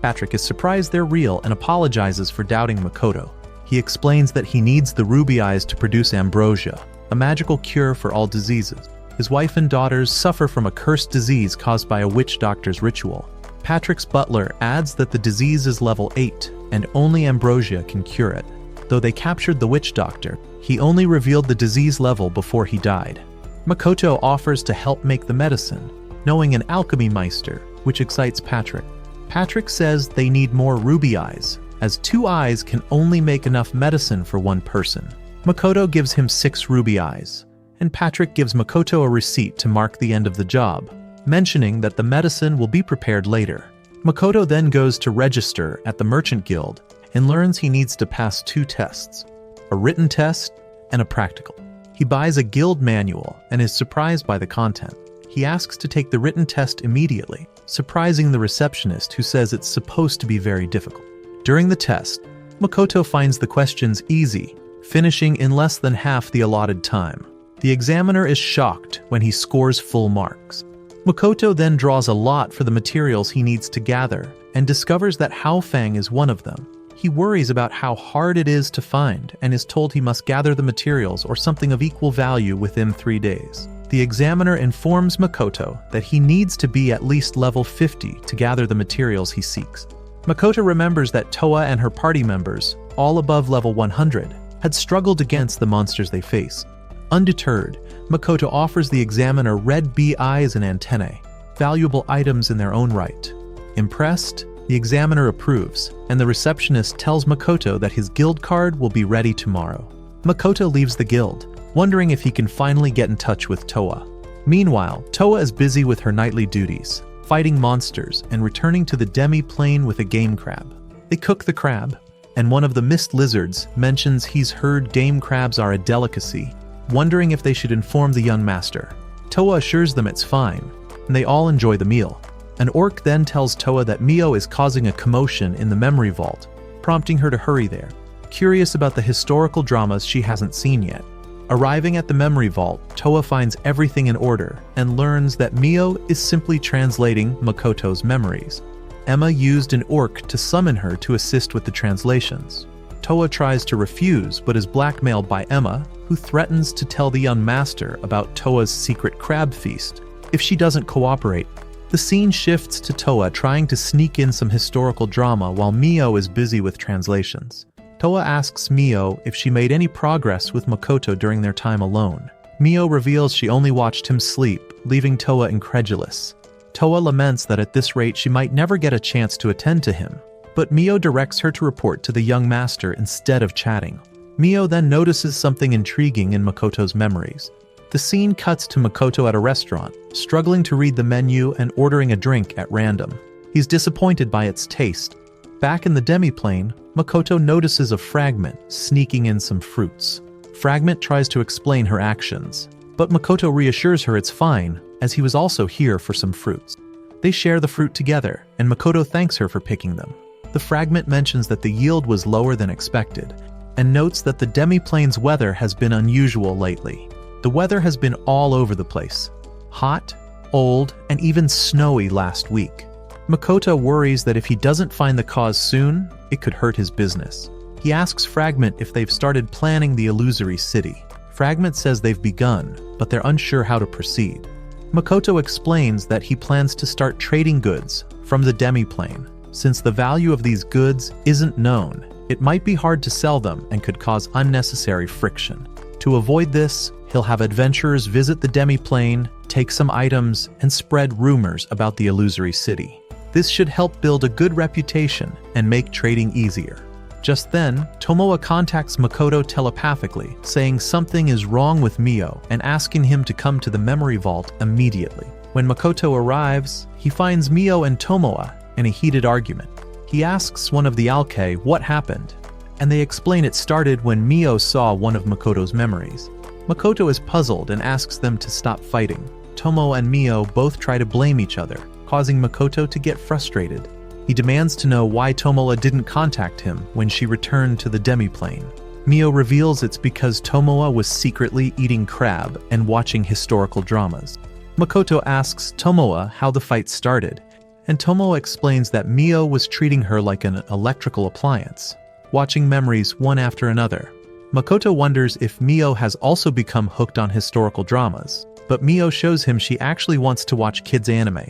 Patrick is surprised they're real and apologizes for doubting Makoto. He explains that he needs the Ruby Eyes to produce ambrosia, a magical cure for all diseases. His wife and daughters suffer from a cursed disease caused by a witch doctor's ritual. Patrick's butler adds that the disease is level 8, and only ambrosia can cure it. Though they captured the witch doctor, he only revealed the disease level before he died. Makoto offers to help make the medicine, knowing an alchemy meister, which excites Patrick. Patrick says they need more Ruby Eyes, as 2 eyes can only make enough medicine for 1 person. Makoto gives him 6 Ruby Eyes, and Patrick gives Makoto a receipt to mark the end of the job, mentioning that the medicine will be prepared later. Makoto then goes to register at the Merchant Guild and learns he needs to pass 2 tests. a written test, and a practical. He buys a guild manual and is surprised by the content. He asks to take the written test immediately, surprising the receptionist who says it's supposed to be very difficult. During the test, Makoto finds the questions easy, finishing in less than half the allotted time. The examiner is shocked when he scores full marks. Makoto then draws a lot for the materials he needs to gather and discovers that Haofang is one of them. He worries about how hard it is to find and is told he must gather the materials or something of equal value within 3 days. The examiner informs Makoto that he needs to be at least level 50 to gather the materials he seeks. Makoto remembers that Toa and her party members, all above level 100, had struggled against the monsters they face. Undeterred, Makoto offers the examiner red bee eyes and antennae, valuable items in their own right. Impressed, the examiner approves, and the receptionist tells Makoto that his guild card will be ready tomorrow. Makoto leaves the guild, wondering if he can finally get in touch with Toa. Meanwhile, Toa is busy with her nightly duties, fighting monsters and returning to the demi-plane with a game crab. They cook the crab, and one of the mist lizards mentions he's heard game crabs are a delicacy, wondering if they should inform the young master. Toa assures them it's fine, and they all enjoy the meal. An orc then tells Toa that Mio is causing a commotion in the memory vault, prompting her to hurry there, curious about the historical dramas she hasn't seen yet. Arriving at the memory vault, Toa finds everything in order and learns that Mio is simply translating Makoto's memories. Emma used an orc to summon her to assist with the translations. Toa tries to refuse but is blackmailed by Emma, who threatens to tell the young master about Toa's secret crab feast if she doesn't cooperate. The scene shifts to Toa trying to sneak in some historical drama while Mio is busy with translations. Toa asks Mio if she made any progress with Makoto during their time alone. Mio reveals she only watched him sleep, leaving Toa incredulous. Toa laments that at this rate she might never get a chance to attend to him, but Mio directs her to report to the young master instead of chatting. Mio then notices something intriguing in Makoto's memories. The scene cuts to Makoto at a restaurant, struggling to read the menu and ordering a drink at random. He's disappointed by its taste. Back in the demi-plane, Makoto notices a fragment sneaking in some fruits. Fragment tries to explain her actions, but Makoto reassures her it's fine, as he was also here for some fruits. They share the fruit together, and Makoto thanks her for picking them. The fragment mentions that the yield was lower than expected, and notes that the demi-plane's weather has been unusual lately. The weather has been all over the place. Hot, old, and even snowy last week. Makoto worries that if he doesn't find the cause soon, it could hurt his business. He asks Fragment if they've started planning the illusory city. Fragment says they've begun, but they're unsure how to proceed. Makoto explains that he plans to start trading goods from the demi-plane. Since the value of these goods isn't known, it might be hard to sell them and could cause unnecessary friction. To avoid this, he'll have adventurers visit the demi-plane, take some items, and spread rumors about the illusory city. This should help build a good reputation and make trading easier. Just then, Tomoa contacts Makoto telepathically, saying something is wrong with Mio and asking him to come to the memory vault immediately. When Makoto arrives, he finds Mio and Tomoa in a heated argument. He asks one of the alkei what happened, and they explain it started when Mio saw one of Makoto's memories. Makoto is puzzled and asks them to stop fighting. Tomoa and Mio both try to blame each other, causing Makoto to get frustrated. He demands to know why Tomoa didn't contact him when she returned to the demi-plane. Mio reveals it's because Tomoa was secretly eating crab and watching historical dramas. Makoto asks Tomoa how the fight started, and Tomoa explains that Mio was treating her like an electrical appliance, watching memories one after another. Makoto wonders if Mio has also become hooked on historical dramas, but Mio shows him she actually wants to watch kids' anime.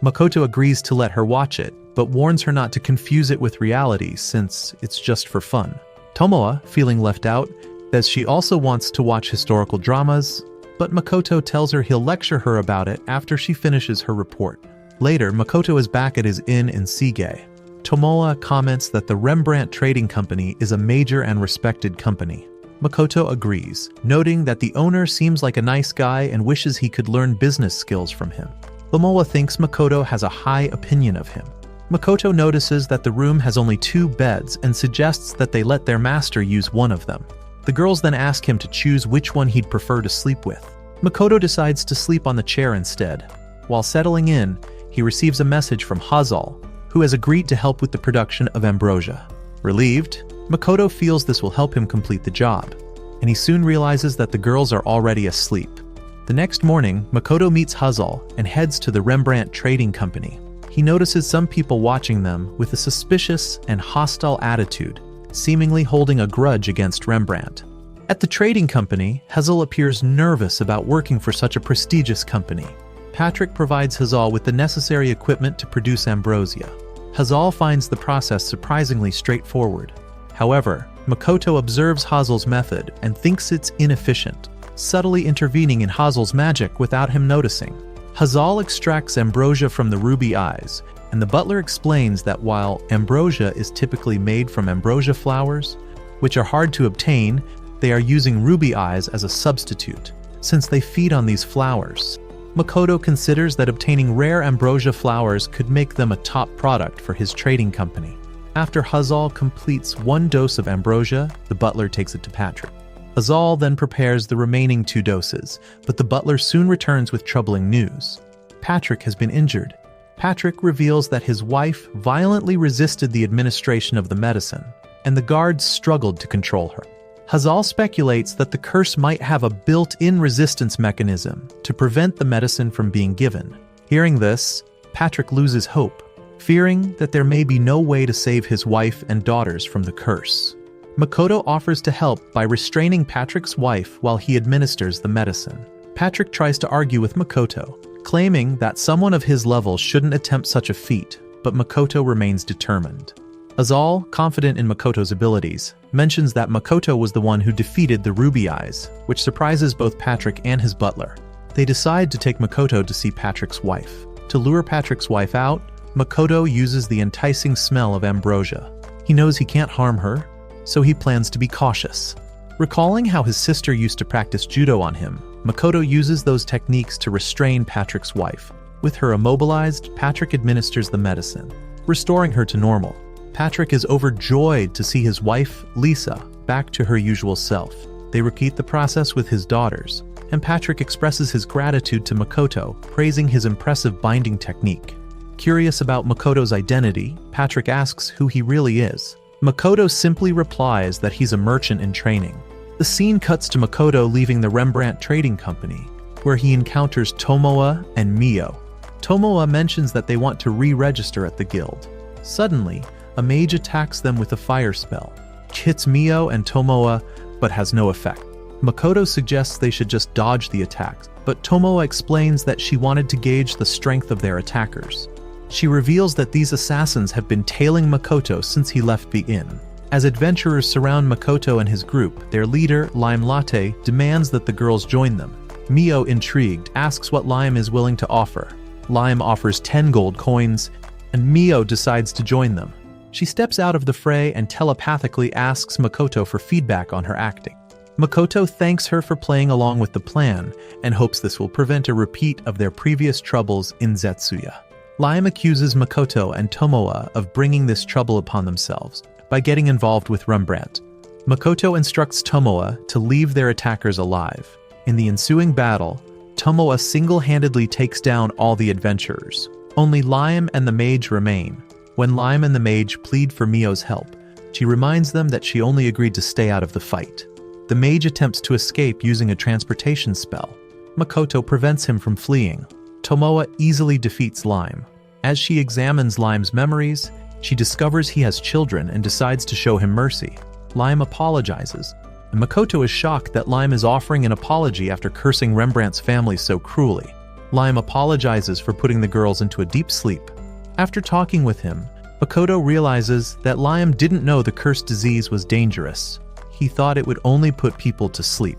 Makoto agrees to let her watch it, but warns her not to confuse it with reality since it's just for fun. Tomoa, feeling left out, says she also wants to watch historical dramas, but Makoto tells her he'll lecture her about it after she finishes her report. Later, Makoto is back at his inn in Sige. Tomoa comments that the Rembrandt Trading Company is a major and respected company. Makoto agrees, noting that the owner seems like a nice guy and wishes he could learn business skills from him. Tomoa thinks Makoto has a high opinion of him. Makoto notices that the room has only 2 beds and suggests that they let their master use one of them. The girls then ask him to choose which one he'd prefer to sleep with. Makoto decides to sleep on the chair instead. While settling in, he receives a message from Hazal, who has agreed to help with the production of ambrosia. Relieved, Makoto feels this will help him complete the job, and he soon realizes that the girls are already asleep. The next morning, Makoto meets Hazal and heads to the Rembrandt Trading Company. He notices some people watching them with a suspicious and hostile attitude, seemingly holding a grudge against Rembrandt. At the trading company, Hazal appears nervous about working for such a prestigious company. Patrick provides Hazal with the necessary equipment to produce ambrosia. Hazal finds the process surprisingly straightforward. However, Makoto observes Hazal's method and thinks it's inefficient, subtly intervening in Hazal's magic without him noticing. Hazal extracts ambrosia from the ruby eyes, and the butler explains that while ambrosia is typically made from ambrosia flowers, which are hard to obtain, they are using ruby eyes as a substitute, since they feed on these flowers. Makoto considers that obtaining rare ambrosia flowers could make them a top product for his trading company. After Hazal completes 1 dose of ambrosia, the butler takes it to Patrick. Hazal then prepares the remaining 2 doses, but the butler soon returns with troubling news. Patrick has been injured. Patrick reveals that his wife violently resisted the administration of the medicine, and the guards struggled to control her. Hazal speculates that the curse might have a built-in resistance mechanism to prevent the medicine from being given. Hearing this, Patrick loses hope, fearing that there may be no way to save his wife and daughters from the curse. Makoto offers to help by restraining Patrick's wife while he administers the medicine. Patrick tries to argue with Makoto, claiming that someone of his level shouldn't attempt such a feat, but Makoto remains determined. Hazal, confident in Makoto's abilities, mentions that Makoto was the one who defeated the Ruby Eyes, which surprises both Patrick and his butler. They decide to take Makoto to see Patrick's wife. To lure Patrick's wife out, Makoto uses the enticing smell of ambrosia. He knows he can't harm her, so he plans to be cautious. Recalling how his sister used to practice judo on him, Makoto uses those techniques to restrain Patrick's wife. With her immobilized, Patrick administers the medicine, restoring her to normal. Patrick is overjoyed to see his wife, Lisa, back to her usual self. They repeat the process with his daughters, and Patrick expresses his gratitude to Makoto, praising his impressive binding technique. Curious about Makoto's identity, Patrick asks who he really is. Makoto simply replies that he's a merchant in training. The scene cuts to Makoto leaving the Rembrandt Trading Company, where he encounters Tomoa and Mio. Tomoa mentions that they want to re-register at the guild. Suddenly, a mage attacks them with a fire spell, hits Mio and Tomoa, but has no effect. Makoto suggests they should just dodge the attacks, but Tomoa explains that she wanted to gauge the strength of their attackers. She reveals that these assassins have been tailing Makoto since he left the inn. As adventurers surround Makoto and his group, their leader, Lime Latte, demands that the girls join them. Mio, intrigued, asks what Lime is willing to offer. Lime offers 10 gold coins, and Mio decides to join them. She steps out of the fray and telepathically asks Makoto for feedback on her acting. Makoto thanks her for playing along with the plan and hopes this will prevent a repeat of their previous troubles in Zetsuya. Lime accuses Makoto and Tomoa of bringing this trouble upon themselves by getting involved with Rembrandt. Makoto instructs Tomoa to leave their attackers alive. In the ensuing battle, Tomoa single-handedly takes down all the adventurers. Only Lime and the mage remain. When Lime and the mage plead for Mio's help, she reminds them that she only agreed to stay out of the fight. The mage attempts to escape using a transportation spell. Makoto prevents him from fleeing. Tomoa easily defeats Lime. As she examines Lime's memories, she discovers he has children and decides to show him mercy. Lime apologizes, and Makoto is shocked that Lime is offering an apology after cursing Rembrandt's family so cruelly. Lime apologizes for putting the girls into a deep sleep. After talking with him, Makoto realizes that Lime didn't know the cursed disease was dangerous. He thought it would only put people to sleep.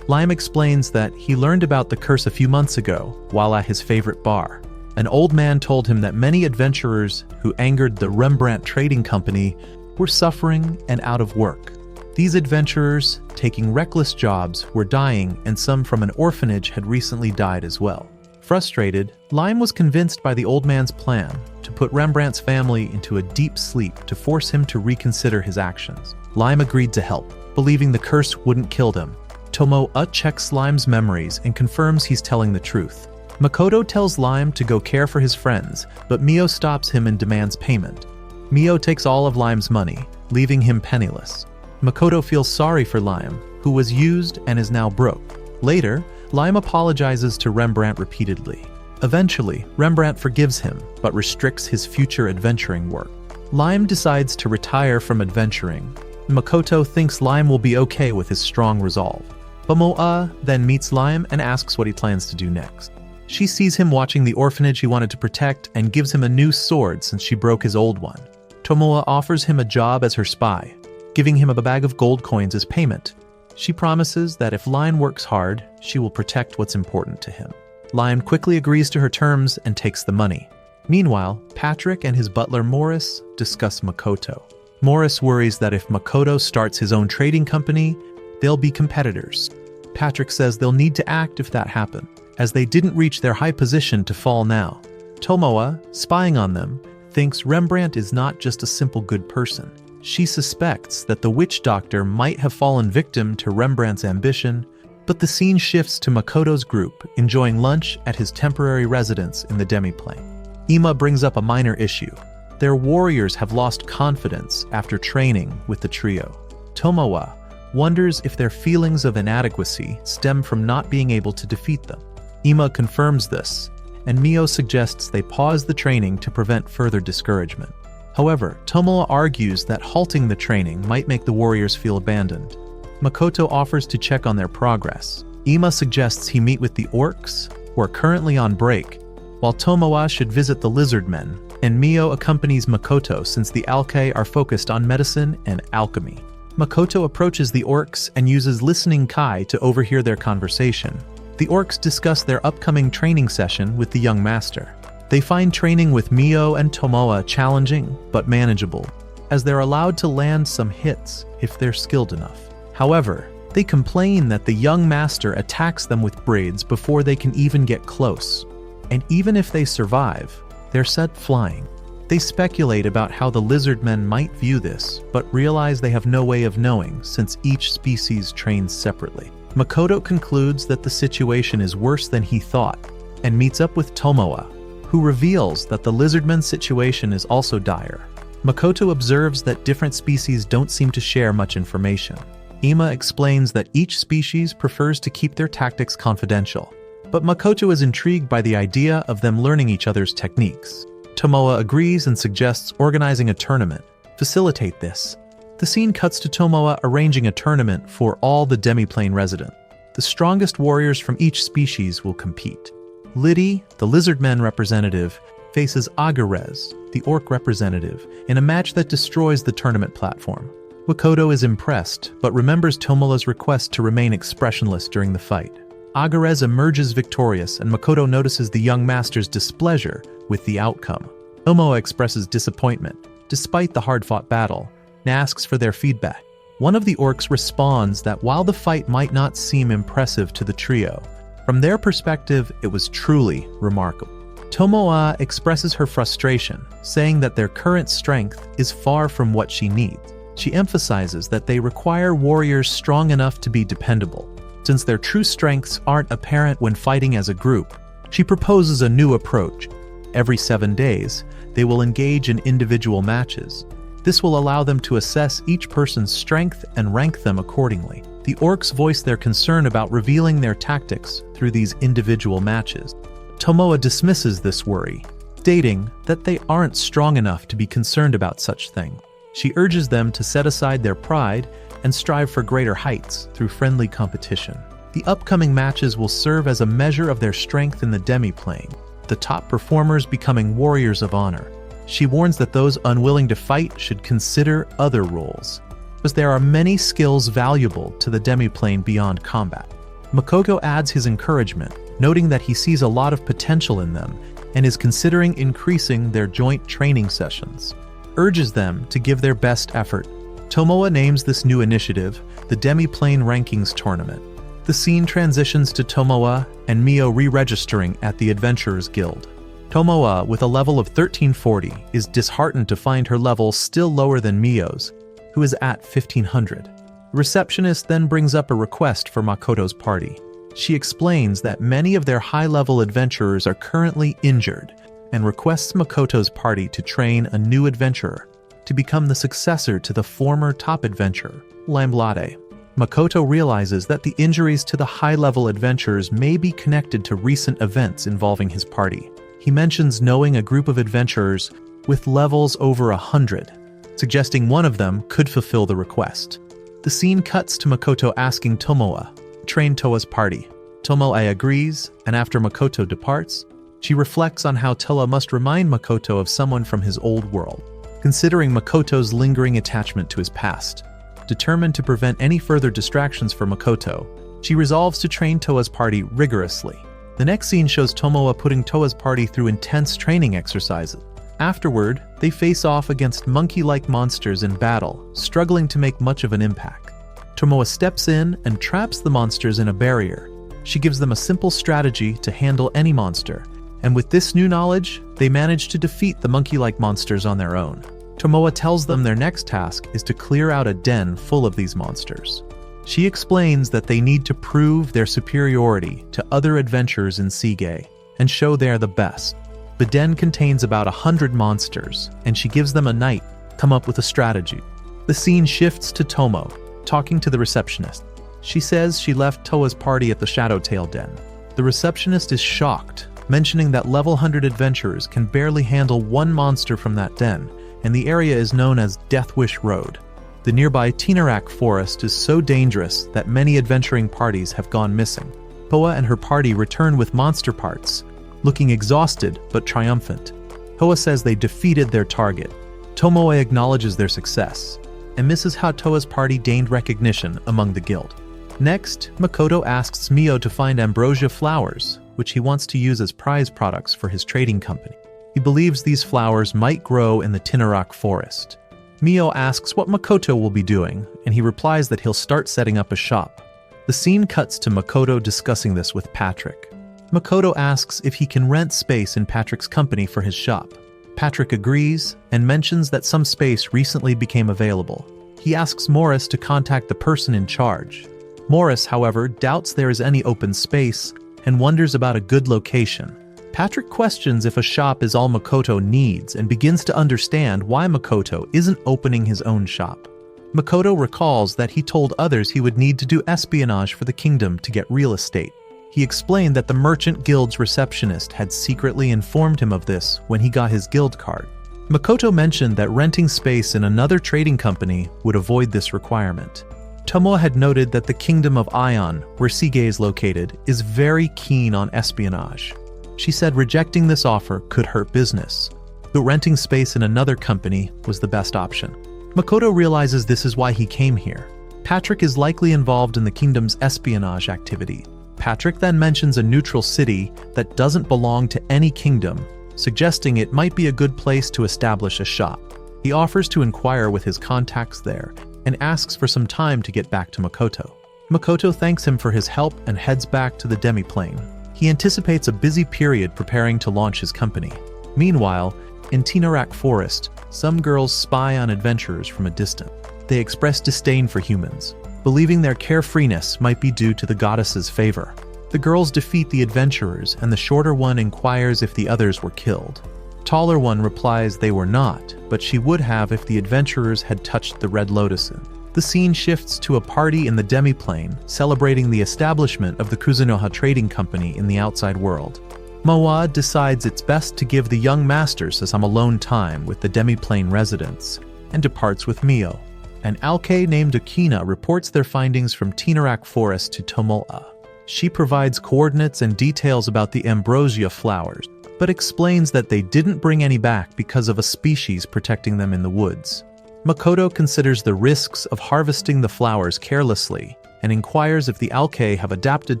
Lime explains that he learned about the curse a few months ago while at his favorite bar. An old man told him that many adventurers who angered the Rembrandt Trading Company were suffering and out of work. These adventurers, taking reckless jobs, were dying, and some from an orphanage had recently died as well. Frustrated, Lime was convinced by the old man's plan to put Rembrandt's family into a deep sleep to force him to reconsider his actions. Lime agreed to help, believing the curse wouldn't kill him. Tomoa checks Lime's memories and confirms he's telling the truth. Makoto tells Lime to go care for his friends, but Mio stops him and demands payment. Mio takes all of Lime's money, leaving him penniless. Makoto feels sorry for Lime, who was used and is now broke. Later, Lime apologizes to Rembrandt repeatedly. Eventually, Rembrandt forgives him, but restricts his future adventuring work. Lime decides to retire from adventuring. Makoto thinks Lime will be okay with his strong resolve. Tomoa then meets Lime and asks what he plans to do next. She sees him watching the orphanage he wanted to protect and gives him a new sword since she broke his old one. Tomoa offers him a job as her spy, giving him a bag of gold coins as payment. She promises that if Lime works hard, she will protect what's important to him. Lime quickly agrees to her terms and takes the money. Meanwhile, Patrick and his butler Morris discuss Makoto. Morris worries that if Makoto starts his own trading company, they'll be competitors. Patrick says they'll need to act if that happens, as they didn't reach their high position to fall now. Tomoa, spying on them, thinks Rembrandt is not just a simple good person. She suspects that the witch doctor might have fallen victim to Rembrandt's ambition, but the scene shifts to Makoto's group enjoying lunch at his temporary residence in the demiplane. Ima brings up a minor issue. Their warriors have lost confidence after training with the trio. Tomoa wonders if their feelings of inadequacy stem from not being able to defeat them. Ima confirms this, and Mio suggests they pause the training to prevent further discouragement. However, Tomoa argues that halting the training might make the warriors feel abandoned. Makoto offers to check on their progress. Ima suggests he meet with the orcs, who are currently on break, while Tomoa should visit the lizardmen, and Mio accompanies Makoto since the Alkei are focused on medicine and alchemy. Makoto approaches the orcs and uses listening Kai to overhear their conversation. The orcs discuss their upcoming training session with the young master. They find training with Mio and Tomoa challenging but manageable, as they're allowed to land some hits if they're skilled enough. However, they complain that the young master attacks them with braids before they can even get close. And even if they survive, they're set flying. They speculate about how the lizardmen might view this, but realize they have no way of knowing since each species trains separately. Makoto concludes that the situation is worse than he thought, and meets up with Tomoa, who reveals that the lizardmen's situation is also dire. Makoto observes that different species don't seem to share much information. Ima explains that each species prefers to keep their tactics confidential, but Makoto is intrigued by the idea of them learning each other's techniques. Tomoa agrees and suggests organizing a tournament. Facilitate this. The scene cuts to Tomoa arranging a tournament for all the demiplane residents. The strongest warriors from each species will compete. Liddy, the lizardmen representative, faces Agarez, the orc representative, in a match that destroys the tournament platform. Makoto is impressed, but remembers Tomoa's request to remain expressionless during the fight. Agarez emerges victorious, and Makoto notices the young master's displeasure with the outcome. Tomoa expresses disappointment, despite the hard-fought battle, and asks for their feedback. One of the orcs responds that while the fight might not seem impressive to the trio, from their perspective, it was truly remarkable. Tomoa expresses her frustration, saying that their current strength is far from what she needs. She emphasizes that they require warriors strong enough to be dependable, since their true strengths aren't apparent when fighting as a group. She proposes a new approach. Every 7 days, they will engage in individual matches. This will allow them to assess each person's strength and rank them accordingly. The orcs voice their concern about revealing their tactics through these individual matches. Tomoa dismisses this worry, stating that they aren't strong enough to be concerned about such things. She urges them to set aside their pride and strive for greater heights through friendly competition. The upcoming matches will serve as a measure of their strength in the demiplane, the top performers becoming warriors of honor. She warns that those unwilling to fight should consider other roles, as there are many skills valuable to the demiplane beyond combat. Makoto adds his encouragement, noting that he sees a lot of potential in them and is considering increasing their joint training sessions. Urges them to give their best effort. Tomoa names this new initiative the Demiplane Rankings Tournament. The scene transitions to Tomoa and Mio re-registering at the Adventurers Guild. Tomoa, with a level of 1340, is disheartened to find her level still lower than Mio's, who is at 1500. The receptionist then brings up a request for Makoto's party. She explains that many of their high-level adventurers are currently injured and requests Makoto's party to train a new adventurer to become the successor to the former top adventurer, Lamblade. Makoto realizes that the injuries to the high-level adventurers may be connected to recent events involving his party. He mentions knowing a group of adventurers with levels over 100, suggesting one of them could fulfill the request. The scene cuts to Makoto asking Tomoe to train Toa's party. Tomoe agrees, and after Makoto departs, she reflects on how Toa must remind Makoto of someone from his old world, considering Makoto's lingering attachment to his past. Determined to prevent any further distractions for Makoto, she resolves to train Toa's party rigorously. The next scene shows Tomoe putting Toa's party through intense training exercises. Afterward, they face off against monkey-like monsters in battle, struggling to make much of an impact. Tomoe steps in and traps the monsters in a barrier. She gives them a simple strategy to handle any monster, and with this new knowledge, they manage to defeat the monkey-like monsters on their own. Tomoe tells them their next task is to clear out a den full of these monsters. She explains that they need to prove their superiority to other adventurers in Sige and show they are the best. The den contains about 100 monsters, and she gives them a night to come up with a strategy. The scene shifts to Tomoe, talking to the receptionist. She says she left Toa's party at the Shadowtail Den. The receptionist is shocked, mentioning that level 100 adventurers can barely handle one monster from that den, and the area is known as Deathwish Road. The nearby Tinarak forest is so dangerous that many adventuring parties have gone missing. Toa and her party return with monster parts, looking exhausted but triumphant. Toa says they defeated their target. Tomoe acknowledges their success, and misses how Toa's party gained recognition among the guild. Next, Makoto asks Mio to find ambrosia flowers, which he wants to use as prize products for his trading company. He believes these flowers might grow in the Tinarak forest. Mio asks what Makoto will be doing, and he replies that he'll start setting up a shop. The scene cuts to Makoto discussing this with Patrick. Makoto asks if he can rent space in Patrick's company for his shop. Patrick agrees and mentions that some space recently became available. He asks Morris to contact the person in charge. Morris, however, doubts there is any open space and wonders about a good location. Patrick questions if a shop is all Makoto needs and begins to understand why Makoto isn't opening his own shop. Makoto recalls that he told others he would need to do espionage for the kingdom to get real estate. He explained that the Merchant Guild's receptionist had secretly informed him of this when he got his guild card. Makoto mentioned that renting space in another trading company would avoid this requirement. Tomoe had noted that the Kingdom of Ion, where Sige is located, is very keen on espionage. She said rejecting this offer could hurt business, but renting space in another company was the best option. Makoto realizes this is why he came here. Patrick is likely involved in the kingdom's espionage activity. Patrick then mentions a neutral city that doesn't belong to any kingdom, suggesting it might be a good place to establish a shop. He offers to inquire with his contacts there and asks for some time to get back to Makoto. Makoto thanks him for his help and heads back to the demiplane. He anticipates a busy period preparing to launch his company. Meanwhile, in Tinarak Forest, some girls spy on adventurers from a distance. They express disdain for humans, believing their carefreeness might be due to the goddess's favor. The girls defeat the adventurers, and the shorter one inquires if the others were killed. Taller one replies they were not, but she would have if the adventurers had touched the Red Lotus Inn. The scene shifts to a party in the demiplane, celebrating the establishment of the Kuzunoha Trading Company in the outside world. Moa decides it's best to give the young masters some alone time with the demiplane residents, and departs with Mio. An alke named Akina reports their findings from Tinarak Forest to Tomoe. She provides coordinates and details about the ambrosia flowers, but explains that they didn't bring any back because of a species protecting them in the woods. Makoto considers the risks of harvesting the flowers carelessly and inquires if the alke have adapted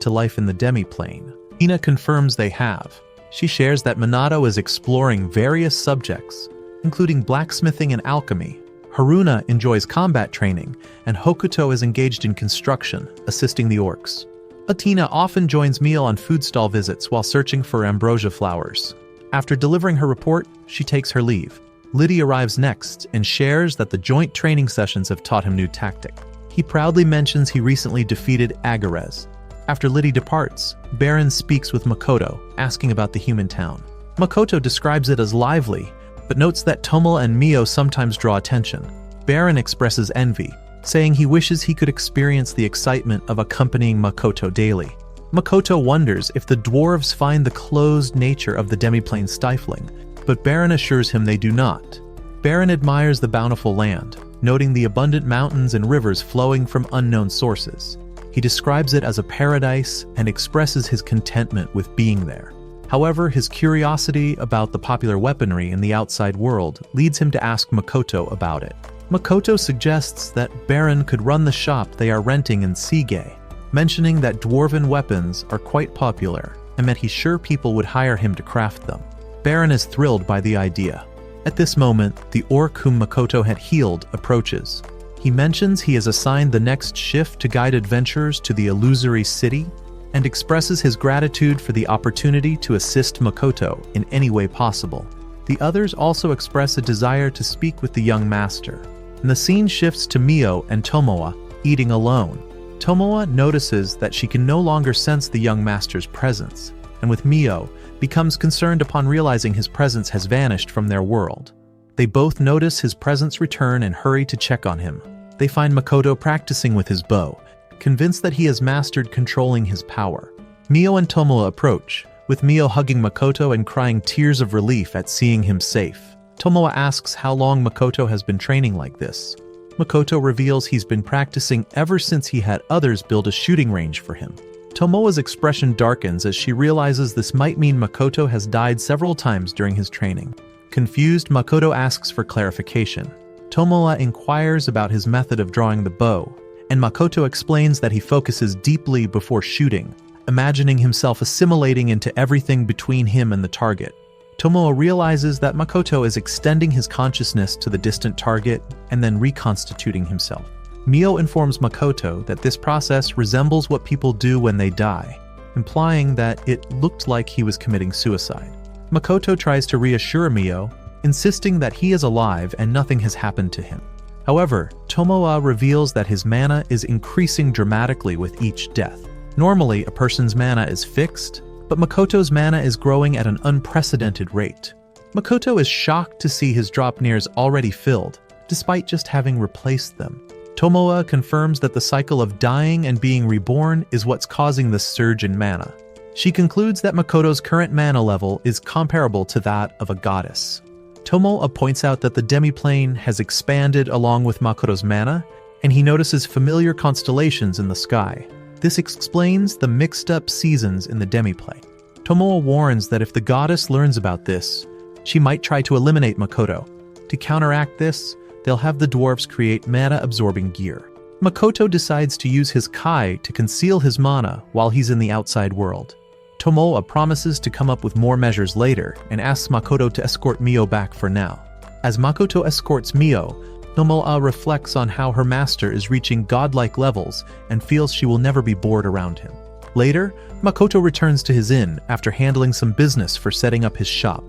to life in the demiplane. Ina confirms they have. She shares that Minato is exploring various subjects, including blacksmithing and alchemy. Haruna enjoys combat training, and Hokuto is engaged in construction, assisting the orcs. Atina often joins Mio on food stall visits while searching for ambrosia flowers. After delivering her report, she takes her leave. Liddy arrives next and shares that the joint training sessions have taught him new tactics. He proudly mentions he recently defeated Agarez. After Liddy departs, Baron speaks with Makoto, asking about the human town. Makoto describes it as lively, but notes that Tomoe and Mio sometimes draw attention. Baron expresses envy, saying he wishes he could experience the excitement of accompanying Makoto daily. Makoto wonders if the dwarves find the closed nature of the demiplane stifling, but Baron assures him they do not. Baron admires the bountiful land, noting the abundant mountains and rivers flowing from unknown sources. He describes it as a paradise and expresses his contentment with being there. However, his curiosity about the popular weaponry in the outside world leads him to ask Makoto about it. Makoto suggests that Baron could run the shop they are renting in Sige, mentioning that dwarven weapons are quite popular and that he's sure people would hire him to craft them. Baron is thrilled by the idea. At this moment, the orc whom Makoto had healed approaches. He mentions he has assigned the next shift to guide adventurers to the illusory city and expresses his gratitude for the opportunity to assist Makoto in any way possible. The others also express a desire to speak with the young master, and the scene shifts to Mio and Tomoe eating alone. Tomoe notices that she can no longer sense the young master's presence, and with Mio, becomes concerned upon realizing his presence has vanished from their world. They both notice his presence return and hurry to check on him. They find Makoto practicing with his bow, convinced that he has mastered controlling his power. Mio and Tomoe approach, with Mio hugging Makoto and crying tears of relief at seeing him safe. Tomoe asks how long Makoto has been training like this. Makoto reveals he's been practicing ever since he had others build a shooting range for him. Tomoe's expression darkens as she realizes this might mean Makoto has died several times during his training. Confused, Makoto asks for clarification. Tomoe inquires about his method of drawing the bow, and Makoto explains that he focuses deeply before shooting, imagining himself assimilating into everything between him and the target. Tomoe realizes that Makoto is extending his consciousness to the distant target and then reconstituting himself. Mio informs Makoto that this process resembles what people do when they die, implying that it looked like he was committing suicide. Makoto tries to reassure Mio, insisting that he is alive and nothing has happened to him. However, Tomoe reveals that his mana is increasing dramatically with each death. Normally, a person's mana is fixed, but Makoto's mana is growing at an unprecedented rate. Makoto is shocked to see his drop nears already filled, despite just having replaced them. Tomoe confirms that the cycle of dying and being reborn is what's causing the surge in mana. She concludes that Makoto's current mana level is comparable to that of a goddess. Tomoe points out that the demiplane has expanded along with Makoto's mana, and he notices familiar constellations in the sky. This explains the mixed-up seasons in the demiplane. Tomoe warns that if the goddess learns about this, she might try to eliminate Makoto. To counteract this, they'll have the dwarves create mana-absorbing gear. Makoto decides to use his Kai to conceal his mana while he's in the outside world. Tomoe promises to come up with more measures later and asks Makoto to escort Mio back for now. As Makoto escorts Mio, Tomoe reflects on how her master is reaching godlike levels and feels she will never be bored around him. Later, Makoto returns to his inn after handling some business for setting up his shop.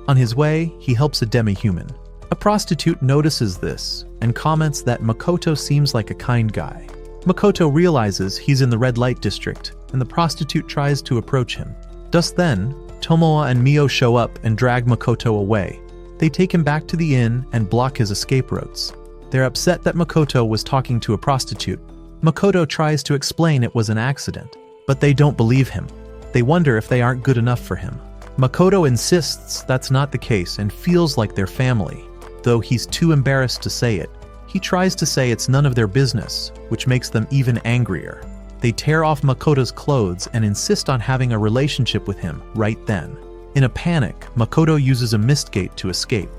On his way, he helps a demi-human. A prostitute notices this and comments that Makoto seems like a kind guy. Makoto realizes he's in the red light district, and the prostitute tries to approach him. Just then, Tomoe and Mio show up and drag Makoto away. They take him back to the inn and block his escape routes. They're upset that Makoto was talking to a prostitute. Makoto tries to explain it was an accident, but they don't believe him. They wonder if they aren't good enough for him. Makoto insists that's not the case and feels like they're family, though he's too embarrassed to say it. He tries to say it's none of their business, which makes them even angrier. They tear off Makoto's clothes and insist on having a relationship with him right then. In a panic, Makoto uses a mist gate to escape.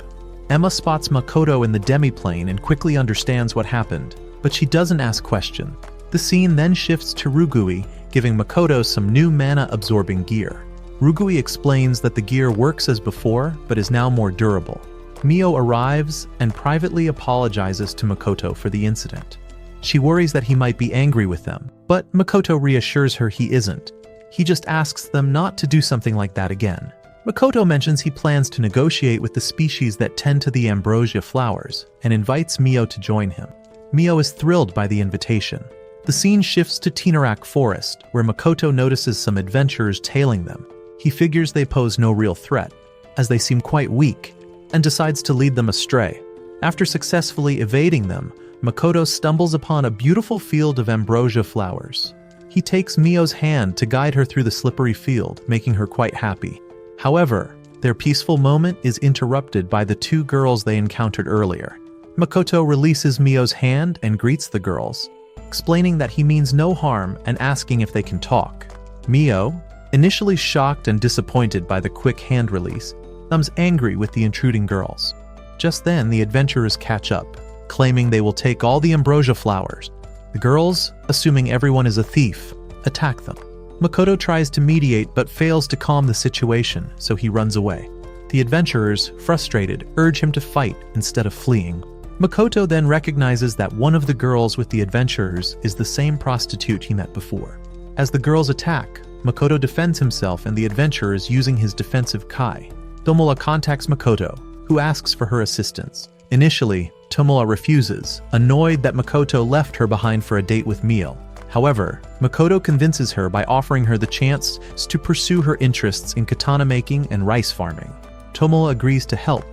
Emma spots Makoto in the demiplane and quickly understands what happened, but she doesn't ask questions. The scene then shifts to Rugui, giving Makoto some new mana-absorbing gear. Rugui explains that the gear works as before, but is now more durable. Mio arrives and privately apologizes to Makoto for the incident. She worries that he might be angry with them, but Makoto reassures her he isn't. He just asks them not to do something like that again. Makoto mentions he plans to negotiate with the species that tend to the ambrosia flowers and invites Mio to join him. Mio is thrilled by the invitation. The scene shifts to Tinarak Forest, where Makoto notices some adventurers tailing them. He figures they pose no real threat, as they seem quite weak, and decides to lead them astray. After successfully evading them, Makoto stumbles upon a beautiful field of ambrosia flowers. He takes Mio's hand to guide her through the slippery field, making her quite happy. However, their peaceful moment is interrupted by the two girls they encountered earlier. Makoto releases Mio's hand and greets the girls, explaining that he means no harm and asking if they can talk. Mio, initially shocked and disappointed by the quick hand release, becomes angry with the intruding girls. Just then, the adventurers catch up, claiming they will take all the ambrosia flowers. The girls, assuming everyone is a thief, attack them. Makoto tries to mediate but fails to calm the situation, so he runs away. The adventurers, frustrated, urge him to fight instead of fleeing. Makoto then recognizes that one of the girls with the adventurers is the same prostitute he met before. As the girls attack, Makoto defends himself and the adventurers using his defensive kai. Tomola contacts Makoto, who asks for her assistance. Initially, Tomola refuses, annoyed that Makoto left her behind for a date with Mio. However, Makoto convinces her by offering her the chance to pursue her interests in katana making and rice farming. Tomola agrees to help,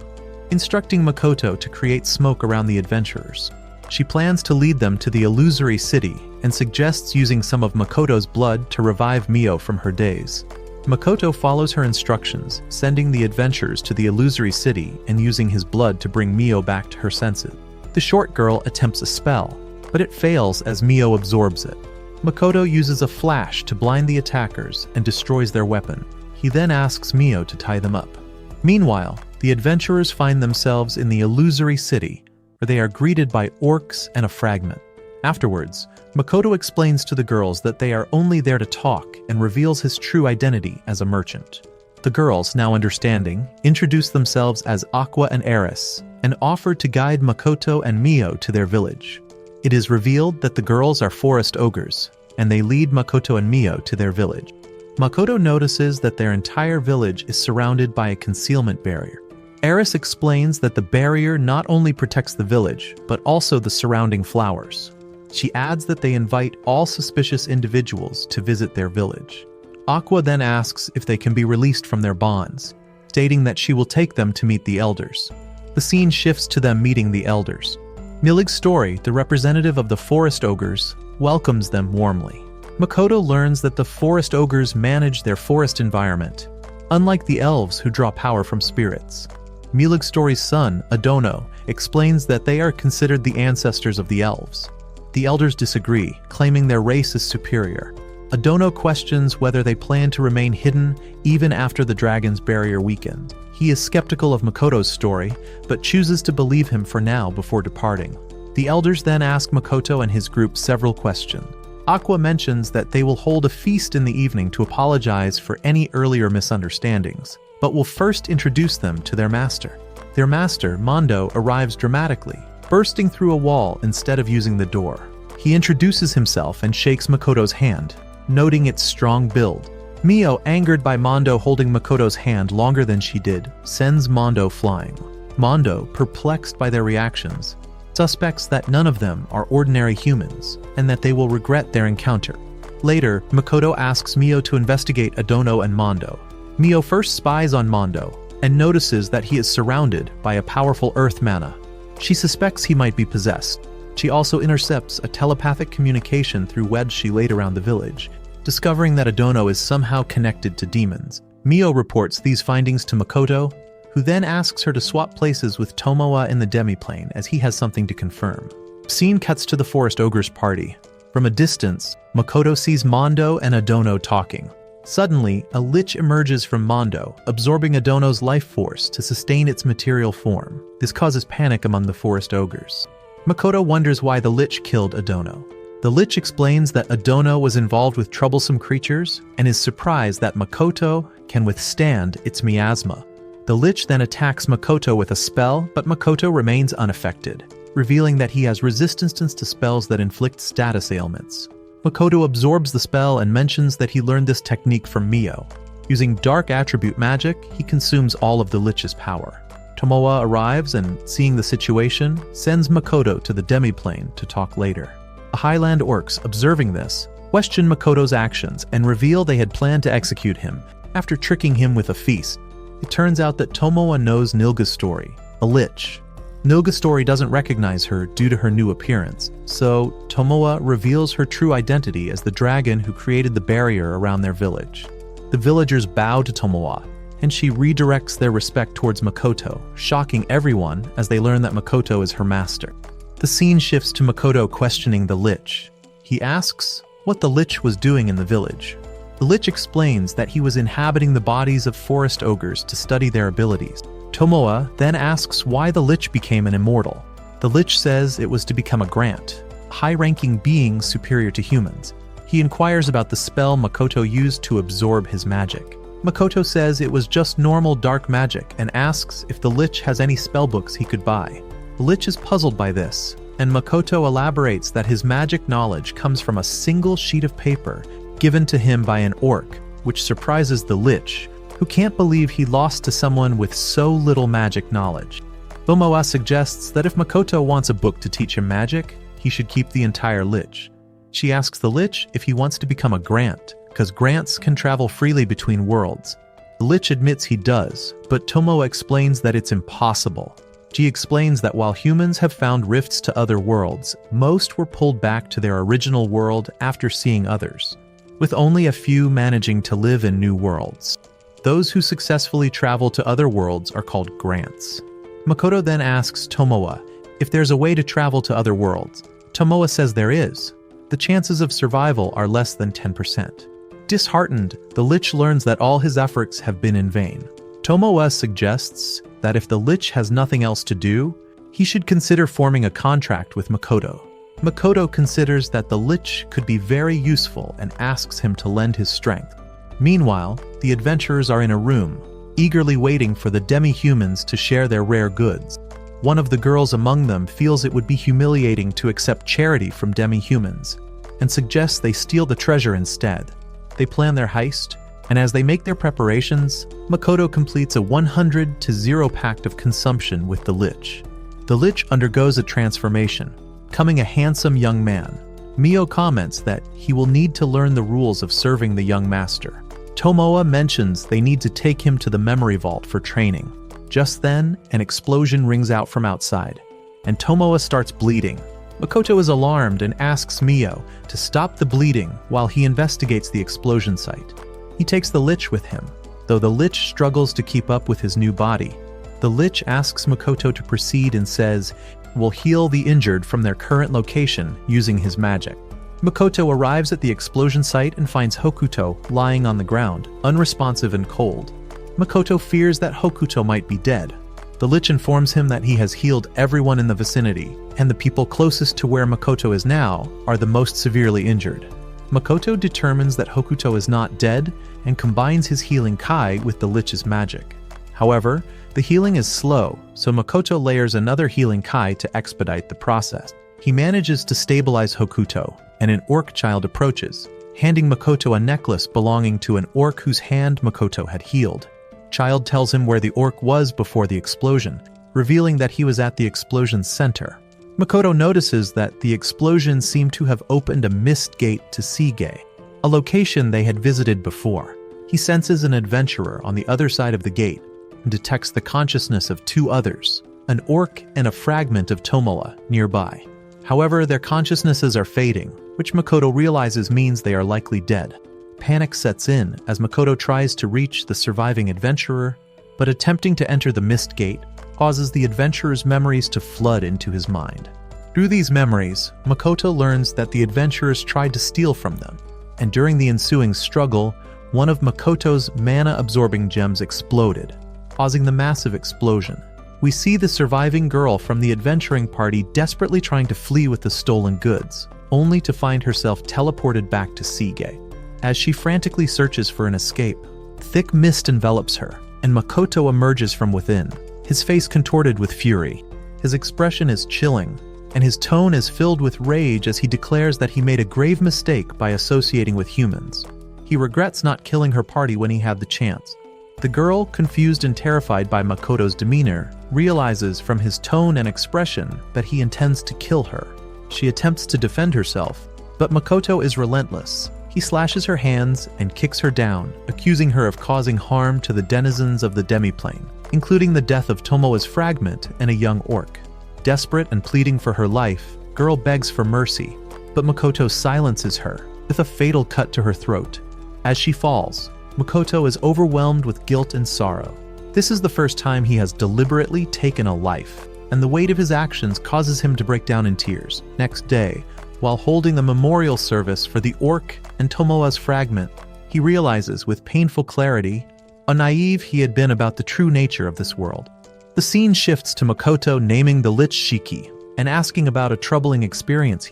instructing Makoto to create smoke around the adventurers. She plans to lead them to the illusory city and suggests using some of Makoto's blood to revive Mio from her daze. Makoto follows her instructions, sending the adventurers to the illusory city and using his blood to bring Mio back to her senses. The short girl attempts a spell, but it fails as Mio absorbs it. Makoto uses a flash to blind the attackers and destroys their weapon. He then asks Mio to tie them up. Meanwhile, the adventurers find themselves in the illusory city, where they are greeted by orcs and a fragment. Afterwards, Makoto explains to the girls that they are only there to talk and reveals his true identity as a merchant. The girls, now understanding, introduce themselves as Aqua and Eris and offer to guide Makoto and Mio to their village. It is revealed that the girls are forest ogres, and they lead Makoto and Mio to their village. Makoto notices that their entire village is surrounded by a concealment barrier. Eris explains that the barrier not only protects the village, but also the surrounding flowers. She adds that they invite all suspicious individuals to visit their village. Aqua then asks if they can be released from their bonds, stating that she will take them to meet the elders. The scene shifts to them meeting the elders. Milig Story, the representative of the forest ogres, welcomes them warmly. Makoto learns that the forest ogres manage their forest environment, unlike the elves who draw power from spirits. Milig Story's son, Adono, explains that they are considered the ancestors of the elves. The elders disagree, claiming their race is superior. Adono questions whether they plan to remain hidden even after the dragon's barrier weakened. He is skeptical of Makoto's story, but chooses to believe him for now before departing. The elders then ask Makoto and his group several questions. Aqua mentions that they will hold a feast in the evening to apologize for any earlier misunderstandings, but will first introduce them to their master. Their master, Mondo, arrives dramatically, bursting through a wall instead of using the door. He introduces himself and shakes Makoto's hand, noting its strong build. Mio, angered by Mondo holding Makoto's hand longer than she did, sends Mondo flying. Mondo, perplexed by their reactions, suspects that none of them are ordinary humans and that they will regret their encounter. Later, Makoto asks Mio to investigate Adono and Mondo. Mio first spies on Mondo and notices that he is surrounded by a powerful earth mana. She suspects he might be possessed. She also intercepts a telepathic communication through webs she laid around the village, discovering that Adono is somehow connected to demons. Mio reports these findings to Makoto, who then asks her to swap places with Tomoa in the demiplane as he has something to confirm. Scene cuts to the forest ogre's party. From a distance, Makoto sees Mondo and Adono talking. Suddenly, a lich emerges from Mondo, absorbing Adono's life force to sustain its material form. This causes panic among the forest ogres. Makoto wonders why the lich killed Adono. The lich explains that Adono was involved with troublesome creatures and is surprised that Makoto can withstand its miasma. The lich then attacks Makoto with a spell, but Makoto remains unaffected, revealing that he has resistance to spells that inflict status ailments. Makoto absorbs the spell and mentions that he learned this technique from Mio. Using dark attribute magic, he consumes all of the lich's power. Tomoa arrives and, seeing the situation, sends Makoto to the demiplane to talk later. The Highland orcs, observing this, question Makoto's actions and reveal they had planned to execute him after tricking him with a feast. It turns out that Tomoa knows Nilgastory, a lich. Nilgastory doesn't recognize her due to her new appearance, so Tomoa reveals her true identity as the dragon who created the barrier around their village. The villagers bow to Tomoa, and she redirects their respect towards Makoto, shocking everyone as they learn that Makoto is her master. The scene shifts to Makoto questioning the lich. He asks what the lich was doing in the village. The lich explains that he was inhabiting the bodies of forest ogres to study their abilities. Tomoa then asks why the lich became an immortal. The lich says it was to become a Grant, a high-ranking being superior to humans. He inquires about the spell Makoto used to absorb his magic. Makoto says it was just normal dark magic and asks if the lich has any spellbooks he could buy. The lich is puzzled by this, and Makoto elaborates that his magic knowledge comes from a single sheet of paper given to him by an orc, which surprises the lich, who can't believe he lost to someone with so little magic knowledge. Tomoa suggests that if Makoto wants a book to teach him magic, he should keep the entire lich. She asks the lich if he wants to become a Grant, because Grants can travel freely between worlds. The lich admits he does, but Tomoa explains that it's impossible. She explains that while humans have found rifts to other worlds, most were pulled back to their original world after seeing others, with only a few managing to live in new worlds. Those who successfully travel to other worlds are called Grants. Makoto then asks Tomoa if there's a way to travel to other worlds. Tomoa says there is. The chances of survival are less than 10%. Disheartened, the lich learns that all his efforts have been in vain. Tomoa suggests that if the lich has nothing else to do, he should consider forming a contract with Makoto. Makoto considers that the lich could be very useful and asks him to lend his strength. Meanwhile, the adventurers are in a room, eagerly waiting for the demi-humans to share their rare goods. One of the girls among them feels it would be humiliating to accept charity from demi-humans, and suggests they steal the treasure instead. They plan their heist, and as they make their preparations, Makoto completes a 100-0 pact of consumption with the lich. The lich undergoes a transformation, becoming a handsome young man. Mio comments that he will need to learn the rules of serving the young master. Tomoa mentions they need to take him to the memory vault for training. Just then, an explosion rings out from outside, and Tomoa starts bleeding. Makoto is alarmed and asks Mio to stop the bleeding while he investigates the explosion site. He takes the lich with him, though the lich struggles to keep up with his new body. The lich asks Makoto to proceed and says will heal the injured from their current location using his magic. Makoto arrives at the explosion site and finds Hokuto lying on the ground, unresponsive and cold. Makoto fears that Hokuto might be dead. The lich informs him that he has healed everyone in the vicinity, and the people closest to where Makoto is now are the most severely injured. Makoto determines that Hokuto is not dead and combines his healing kai with the lich's magic. However, the healing is slow, so Makoto layers another healing kai to expedite the process. He manages to stabilize Hokuto, and an orc child approaches, handing Makoto a necklace belonging to an orc whose hand Makoto had healed. Child tells him where the orc was before the explosion, revealing that he was at the explosion's center. Makoto notices that the explosion seemed to have opened a mist gate to Seagay, a location they had visited before. He senses an adventurer on the other side of the gate and detects the consciousness of two others, an orc and a fragment of Tomoa, nearby. However, their consciousnesses are fading, which Makoto realizes means they are likely dead. Panic sets in as Makoto tries to reach the surviving adventurer, but attempting to enter the mist gate causes the adventurer's memories to flood into his mind. Through these memories, Makoto learns that the adventurers tried to steal from them, and during the ensuing struggle, one of Makoto's mana-absorbing gems exploded, causing the massive explosion. We see the surviving girl from the adventuring party desperately trying to flee with the stolen goods, only to find herself teleported back to Seagay. As she frantically searches for an escape, thick mist envelops her, and Makoto emerges from within, his face contorted with fury. His expression is chilling, and his tone is filled with rage as he declares that he made a grave mistake by associating with humans. He regrets not killing her party when he had the chance. The girl, confused and terrified by Makoto's demeanor, realizes from his tone and expression that he intends to kill her. She attempts to defend herself, but Makoto is relentless. He slashes her hands and kicks her down, accusing her of causing harm to the denizens of the demiplane, including the death of Tomoa's fragment and a young orc. Desperate and pleading for her life, girl begs for mercy, but Makoto silences her with a fatal cut to her throat. As she falls, Makoto is overwhelmed with guilt and sorrow. This is the first time he has deliberately taken a life, and the weight of his actions causes him to break down in tears. Next day, while holding the memorial service for the orc and Tomoa's fragment, he realizes with painful clarity how naive he had been about the true nature of this world. The scene shifts to Makoto naming the lich Shiki and asking about a troubling experience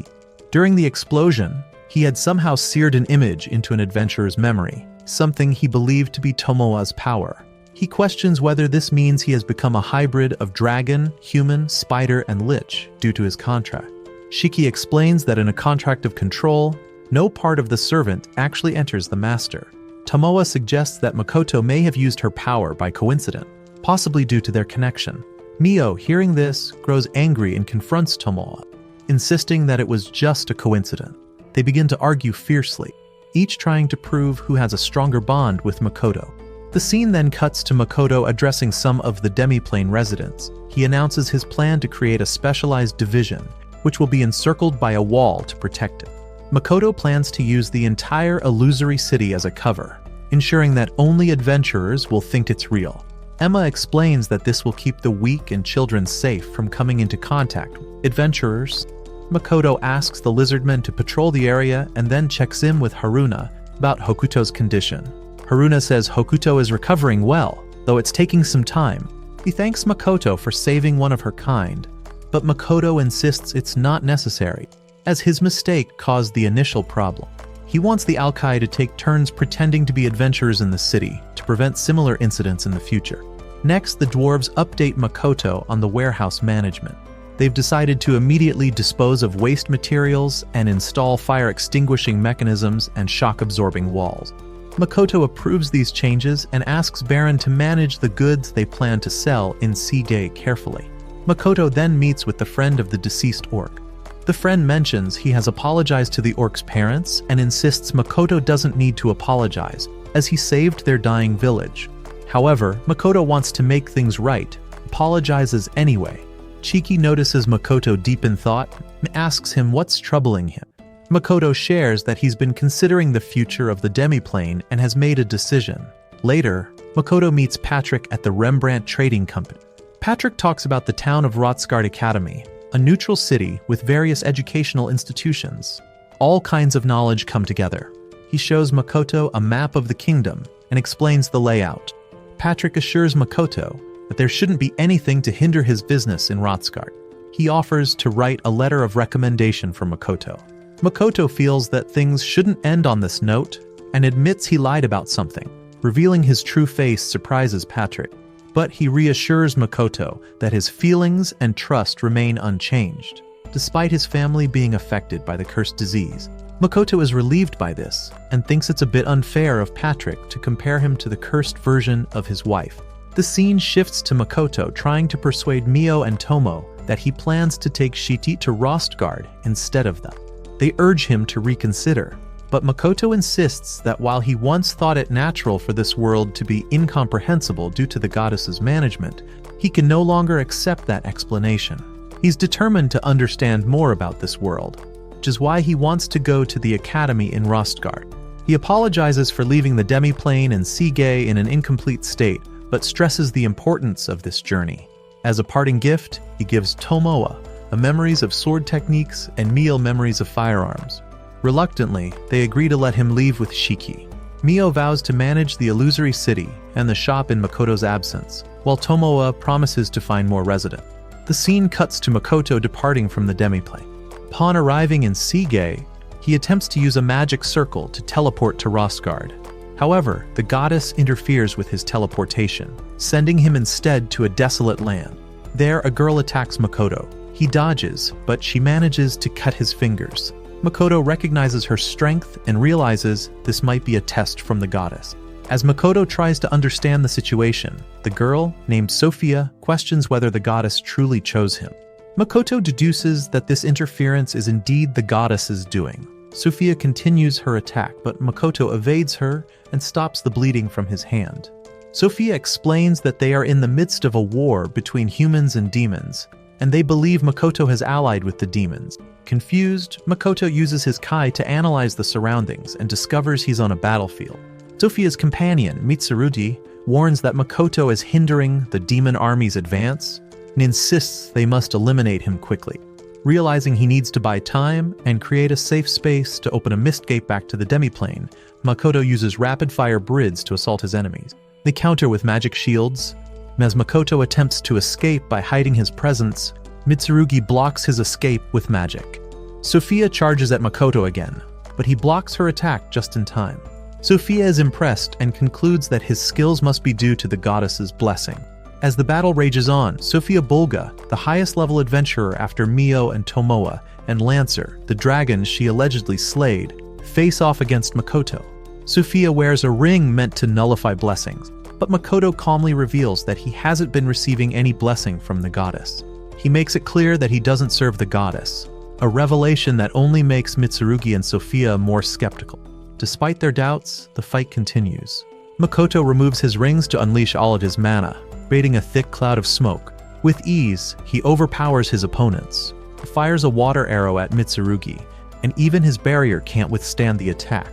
during the explosion, he had somehow seared an image into an adventurer's memory, something he believed to be Tomoa's power. He questions whether this means he has become a hybrid of dragon, human, spider, and lich due to his contract. Shiki explains that in a contract of control, no part of the servant actually enters the master. Tomoa suggests that Makoto may have used her power by coincidence, possibly due to their connection. Mio, hearing this, grows angry and confronts Tomoa, insisting that it was just a coincidence. They begin to argue fiercely, each trying to prove who has a stronger bond with Makoto. The scene then cuts to Makoto addressing some of the demiplane residents. He announces his plan to create a specialized division, which will be encircled by a wall to protect it. Makoto plans to use the entire illusory city as a cover, ensuring that only adventurers will think it's real. Emma explains that this will keep the weak and children safe from coming into contact with adventurers. Makoto asks the lizardmen to patrol the area and then checks in with Haruna about Hokuto's condition. Haruna says Hokuto is recovering well, though it's taking some time. He thanks Makoto for saving one of her kind, but Makoto insists it's not necessary, as his mistake caused the initial problem. He wants the Alkai to take turns pretending to be adventurers in the city to prevent similar incidents in the future. Next, the dwarves update Makoto on the warehouse management. They've decided to immediately dispose of waste materials and install fire-extinguishing mechanisms and shock-absorbing walls. Makoto approves these changes and asks Baron to manage the goods they plan to sell in Seagay carefully. Makoto then meets with the friend of the deceased orc. The friend mentions he has apologized to the orc's parents and insists Makoto doesn't need to apologize, as he saved their dying village. However, Makoto wants to make things right, apologizes anyway. Chiki notices Makoto deep in thought and asks him what's troubling him. Makoto shares that he's been considering the future of the demiplane and has made a decision. Later, Makoto meets Patrick at the Rembrandt Trading Company. Patrick talks about the town of Rotsgard Academy, a neutral city with various educational institutions. All kinds of knowledge come together. He shows Makoto a map of the kingdom and explains the layout. Patrick assures Makoto that there shouldn't be anything to hinder his business in Rotsgard. He offers to write a letter of recommendation for Makoto. Makoto feels that things shouldn't end on this note and admits he lied about something. Revealing his true face surprises Patrick, but he reassures Makoto that his feelings and trust remain unchanged, despite his family being affected by the cursed disease. Makoto is relieved by this and thinks it's a bit unfair of Patrick to compare him to the cursed version of his wife. The scene shifts to Makoto trying to persuade Mio and Tomo that he plans to take Shiti to Rostgard instead of them. They urge him to reconsider, but Makoto insists that while he once thought it natural for this world to be incomprehensible due to the goddess's management, he can no longer accept that explanation. He's determined to understand more about this world, which is why he wants to go to the academy in Rostgard. He apologizes for leaving the demiplane and Seagay in an incomplete state, but stresses the importance of this journey. As a parting gift, he gives Tomoa memories of sword techniques and Mio memories of firearms. Reluctantly, they agree to let him leave with Shiki. Mio vows to manage the illusory city and the shop in Makoto's absence, while Tomoa promises to find more residents. The scene cuts to Makoto departing from the demiplane. Upon arriving in Seagay, he attempts to use a magic circle to teleport to Rostgard. However, the goddess interferes with his teleportation, sending him instead to a desolate land. There, a girl attacks Makoto. He dodges, but she manages to cut his fingers. Makoto recognizes her strength and realizes this might be a test from the goddess. As Makoto tries to understand the situation, the girl, named Sophia, questions whether the goddess truly chose him. Makoto deduces that this interference is indeed the goddess's doing. Sophia continues her attack, but Makoto evades her and stops the bleeding from his hand. Sophia explains that they are in the midst of a war between humans and demons, and they believe Makoto has allied with the demons. Confused, Makoto uses his Kai to analyze the surroundings and discovers he's on a battlefield. Sophia's companion, Mitsurugi, warns that Makoto is hindering the demon army's advance and insists they must eliminate him quickly. Realizing he needs to buy time and create a safe space to open a mist gate back to the demiplane, Makoto uses rapid-fire brids to assault his enemies. They counter with magic shields. As Makoto attempts to escape by hiding his presence, Mitsurugi blocks his escape with magic. Sophia charges at Makoto again, but he blocks her attack just in time. Sophia is impressed and concludes that his skills must be due to the goddess's blessing. As the battle rages on, Sophia Bolga, the highest-level adventurer after Mio and Tomoa, and Lancer, the dragon she allegedly slayed, face off against Makoto. Sophia wears a ring meant to nullify blessings, but Makoto calmly reveals that he hasn't been receiving any blessing from the goddess. He makes it clear that he doesn't serve the goddess, a revelation that only makes Mitsurugi and Sophia more skeptical. Despite their doubts, the fight continues. Makoto removes his rings to unleash all of his mana, creating a thick cloud of smoke. With ease, he overpowers his opponents. He fires a water arrow at Mitsurugi, and even his barrier can't withstand the attack.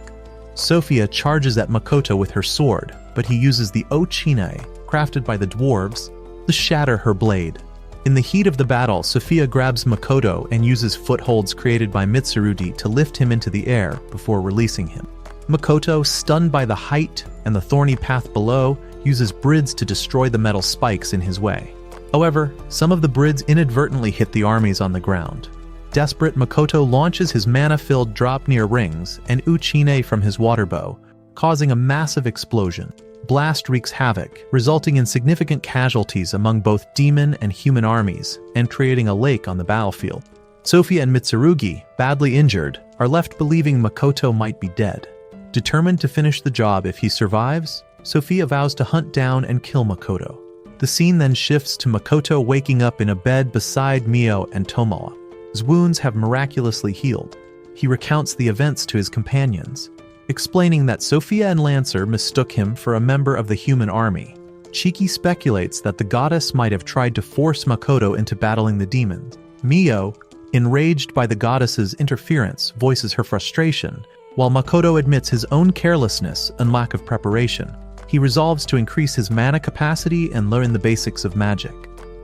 Sophia charges at Makoto with her sword, but he uses the Ochine, crafted by the dwarves, to shatter her blade. In the heat of the battle, Sophia grabs Makoto and uses footholds created by Mitsurugi to lift him into the air before releasing him. Makoto, stunned by the height and the thorny path below, uses brids to destroy the metal spikes in his way. However, some of the brids inadvertently hit the armies on the ground. Desperate, Makoto launches his mana-filled Dropnir rings and Uchine from his water bow, causing a massive explosion. Blast wreaks havoc, resulting in significant casualties among both demon and human armies, and creating a lake on the battlefield. Sophia and Mitsurugi, badly injured, are left believing Makoto might be dead. Determined to finish the job if he survives, Sophia vows to hunt down and kill Makoto. The scene then shifts to Makoto waking up in a bed beside Mio and Tomoa. His wounds have miraculously healed. He recounts the events to his companions, explaining that Sophia and Lancer mistook him for a member of the human army. Chiki speculates that the goddess might have tried to force Makoto into battling the demons. Mio, enraged by the goddess's interference, voices her frustration, while Makoto admits his own carelessness and lack of preparation. He resolves to increase his mana capacity and learn the basics of magic.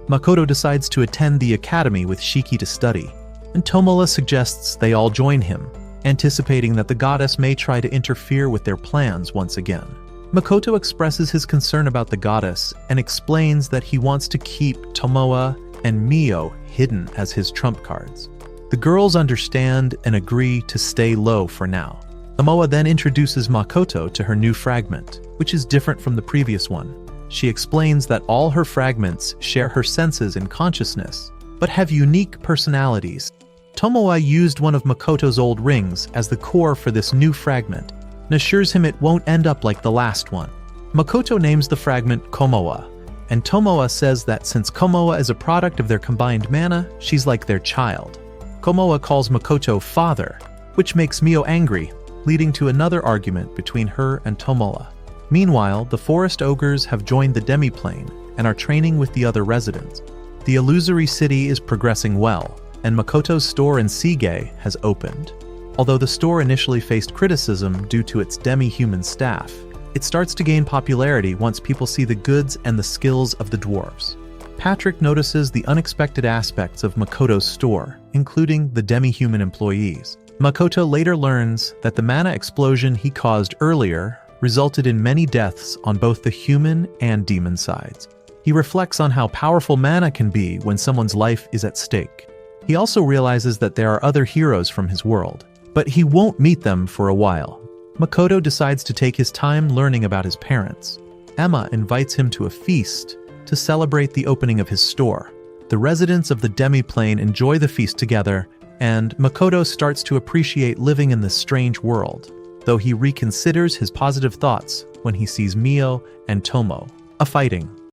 Makoto decides to attend the academy with Shiki to study, and Tomoa suggests they all join him, anticipating that the goddess may try to interfere with their plans once again. Makoto expresses his concern about the goddess and explains that he wants to keep Tomoa and Mio hidden as his trump cards. The girls understand and agree to stay low for now. Tomoa then introduces Makoto to her new fragment, which is different from the previous one. She explains that all her fragments share her senses and consciousness, but have unique personalities. Tomoa used one of Makoto's old rings as the core for this new fragment, and assures him it won't end up like the last one. Makoto names the fragment Komoa, and Tomoa says that since Komoa is a product of their combined mana, she's like their child. Komoa calls Makoto father, which makes Mio angry, leading to another argument between her and Tomoa. Meanwhile, the forest ogres have joined the demiplane and are training with the other residents. The illusory city is progressing well, and Makoto's store in Sige has opened. Although the store initially faced criticism due to its demi-human staff, it starts to gain popularity once people see the goods and the skills of the dwarves. Patrick notices the unexpected aspects of Makoto's store, including the demi-human employees. Makoto later learns that the mana explosion he caused earlier resulted in many deaths on both the human and demon sides. He reflects on how powerful mana can be when someone's life is at stake. He also realizes that there are other heroes from his world, but he won't meet them for a while. Makoto decides to take his time learning about his parents. Emma invites him to a feast to celebrate the opening of his store. The residents of the demiplane enjoy the feast together, and Makoto starts to appreciate living in this strange world, though he reconsiders his positive thoughts when he sees Mio and Tomo fighting.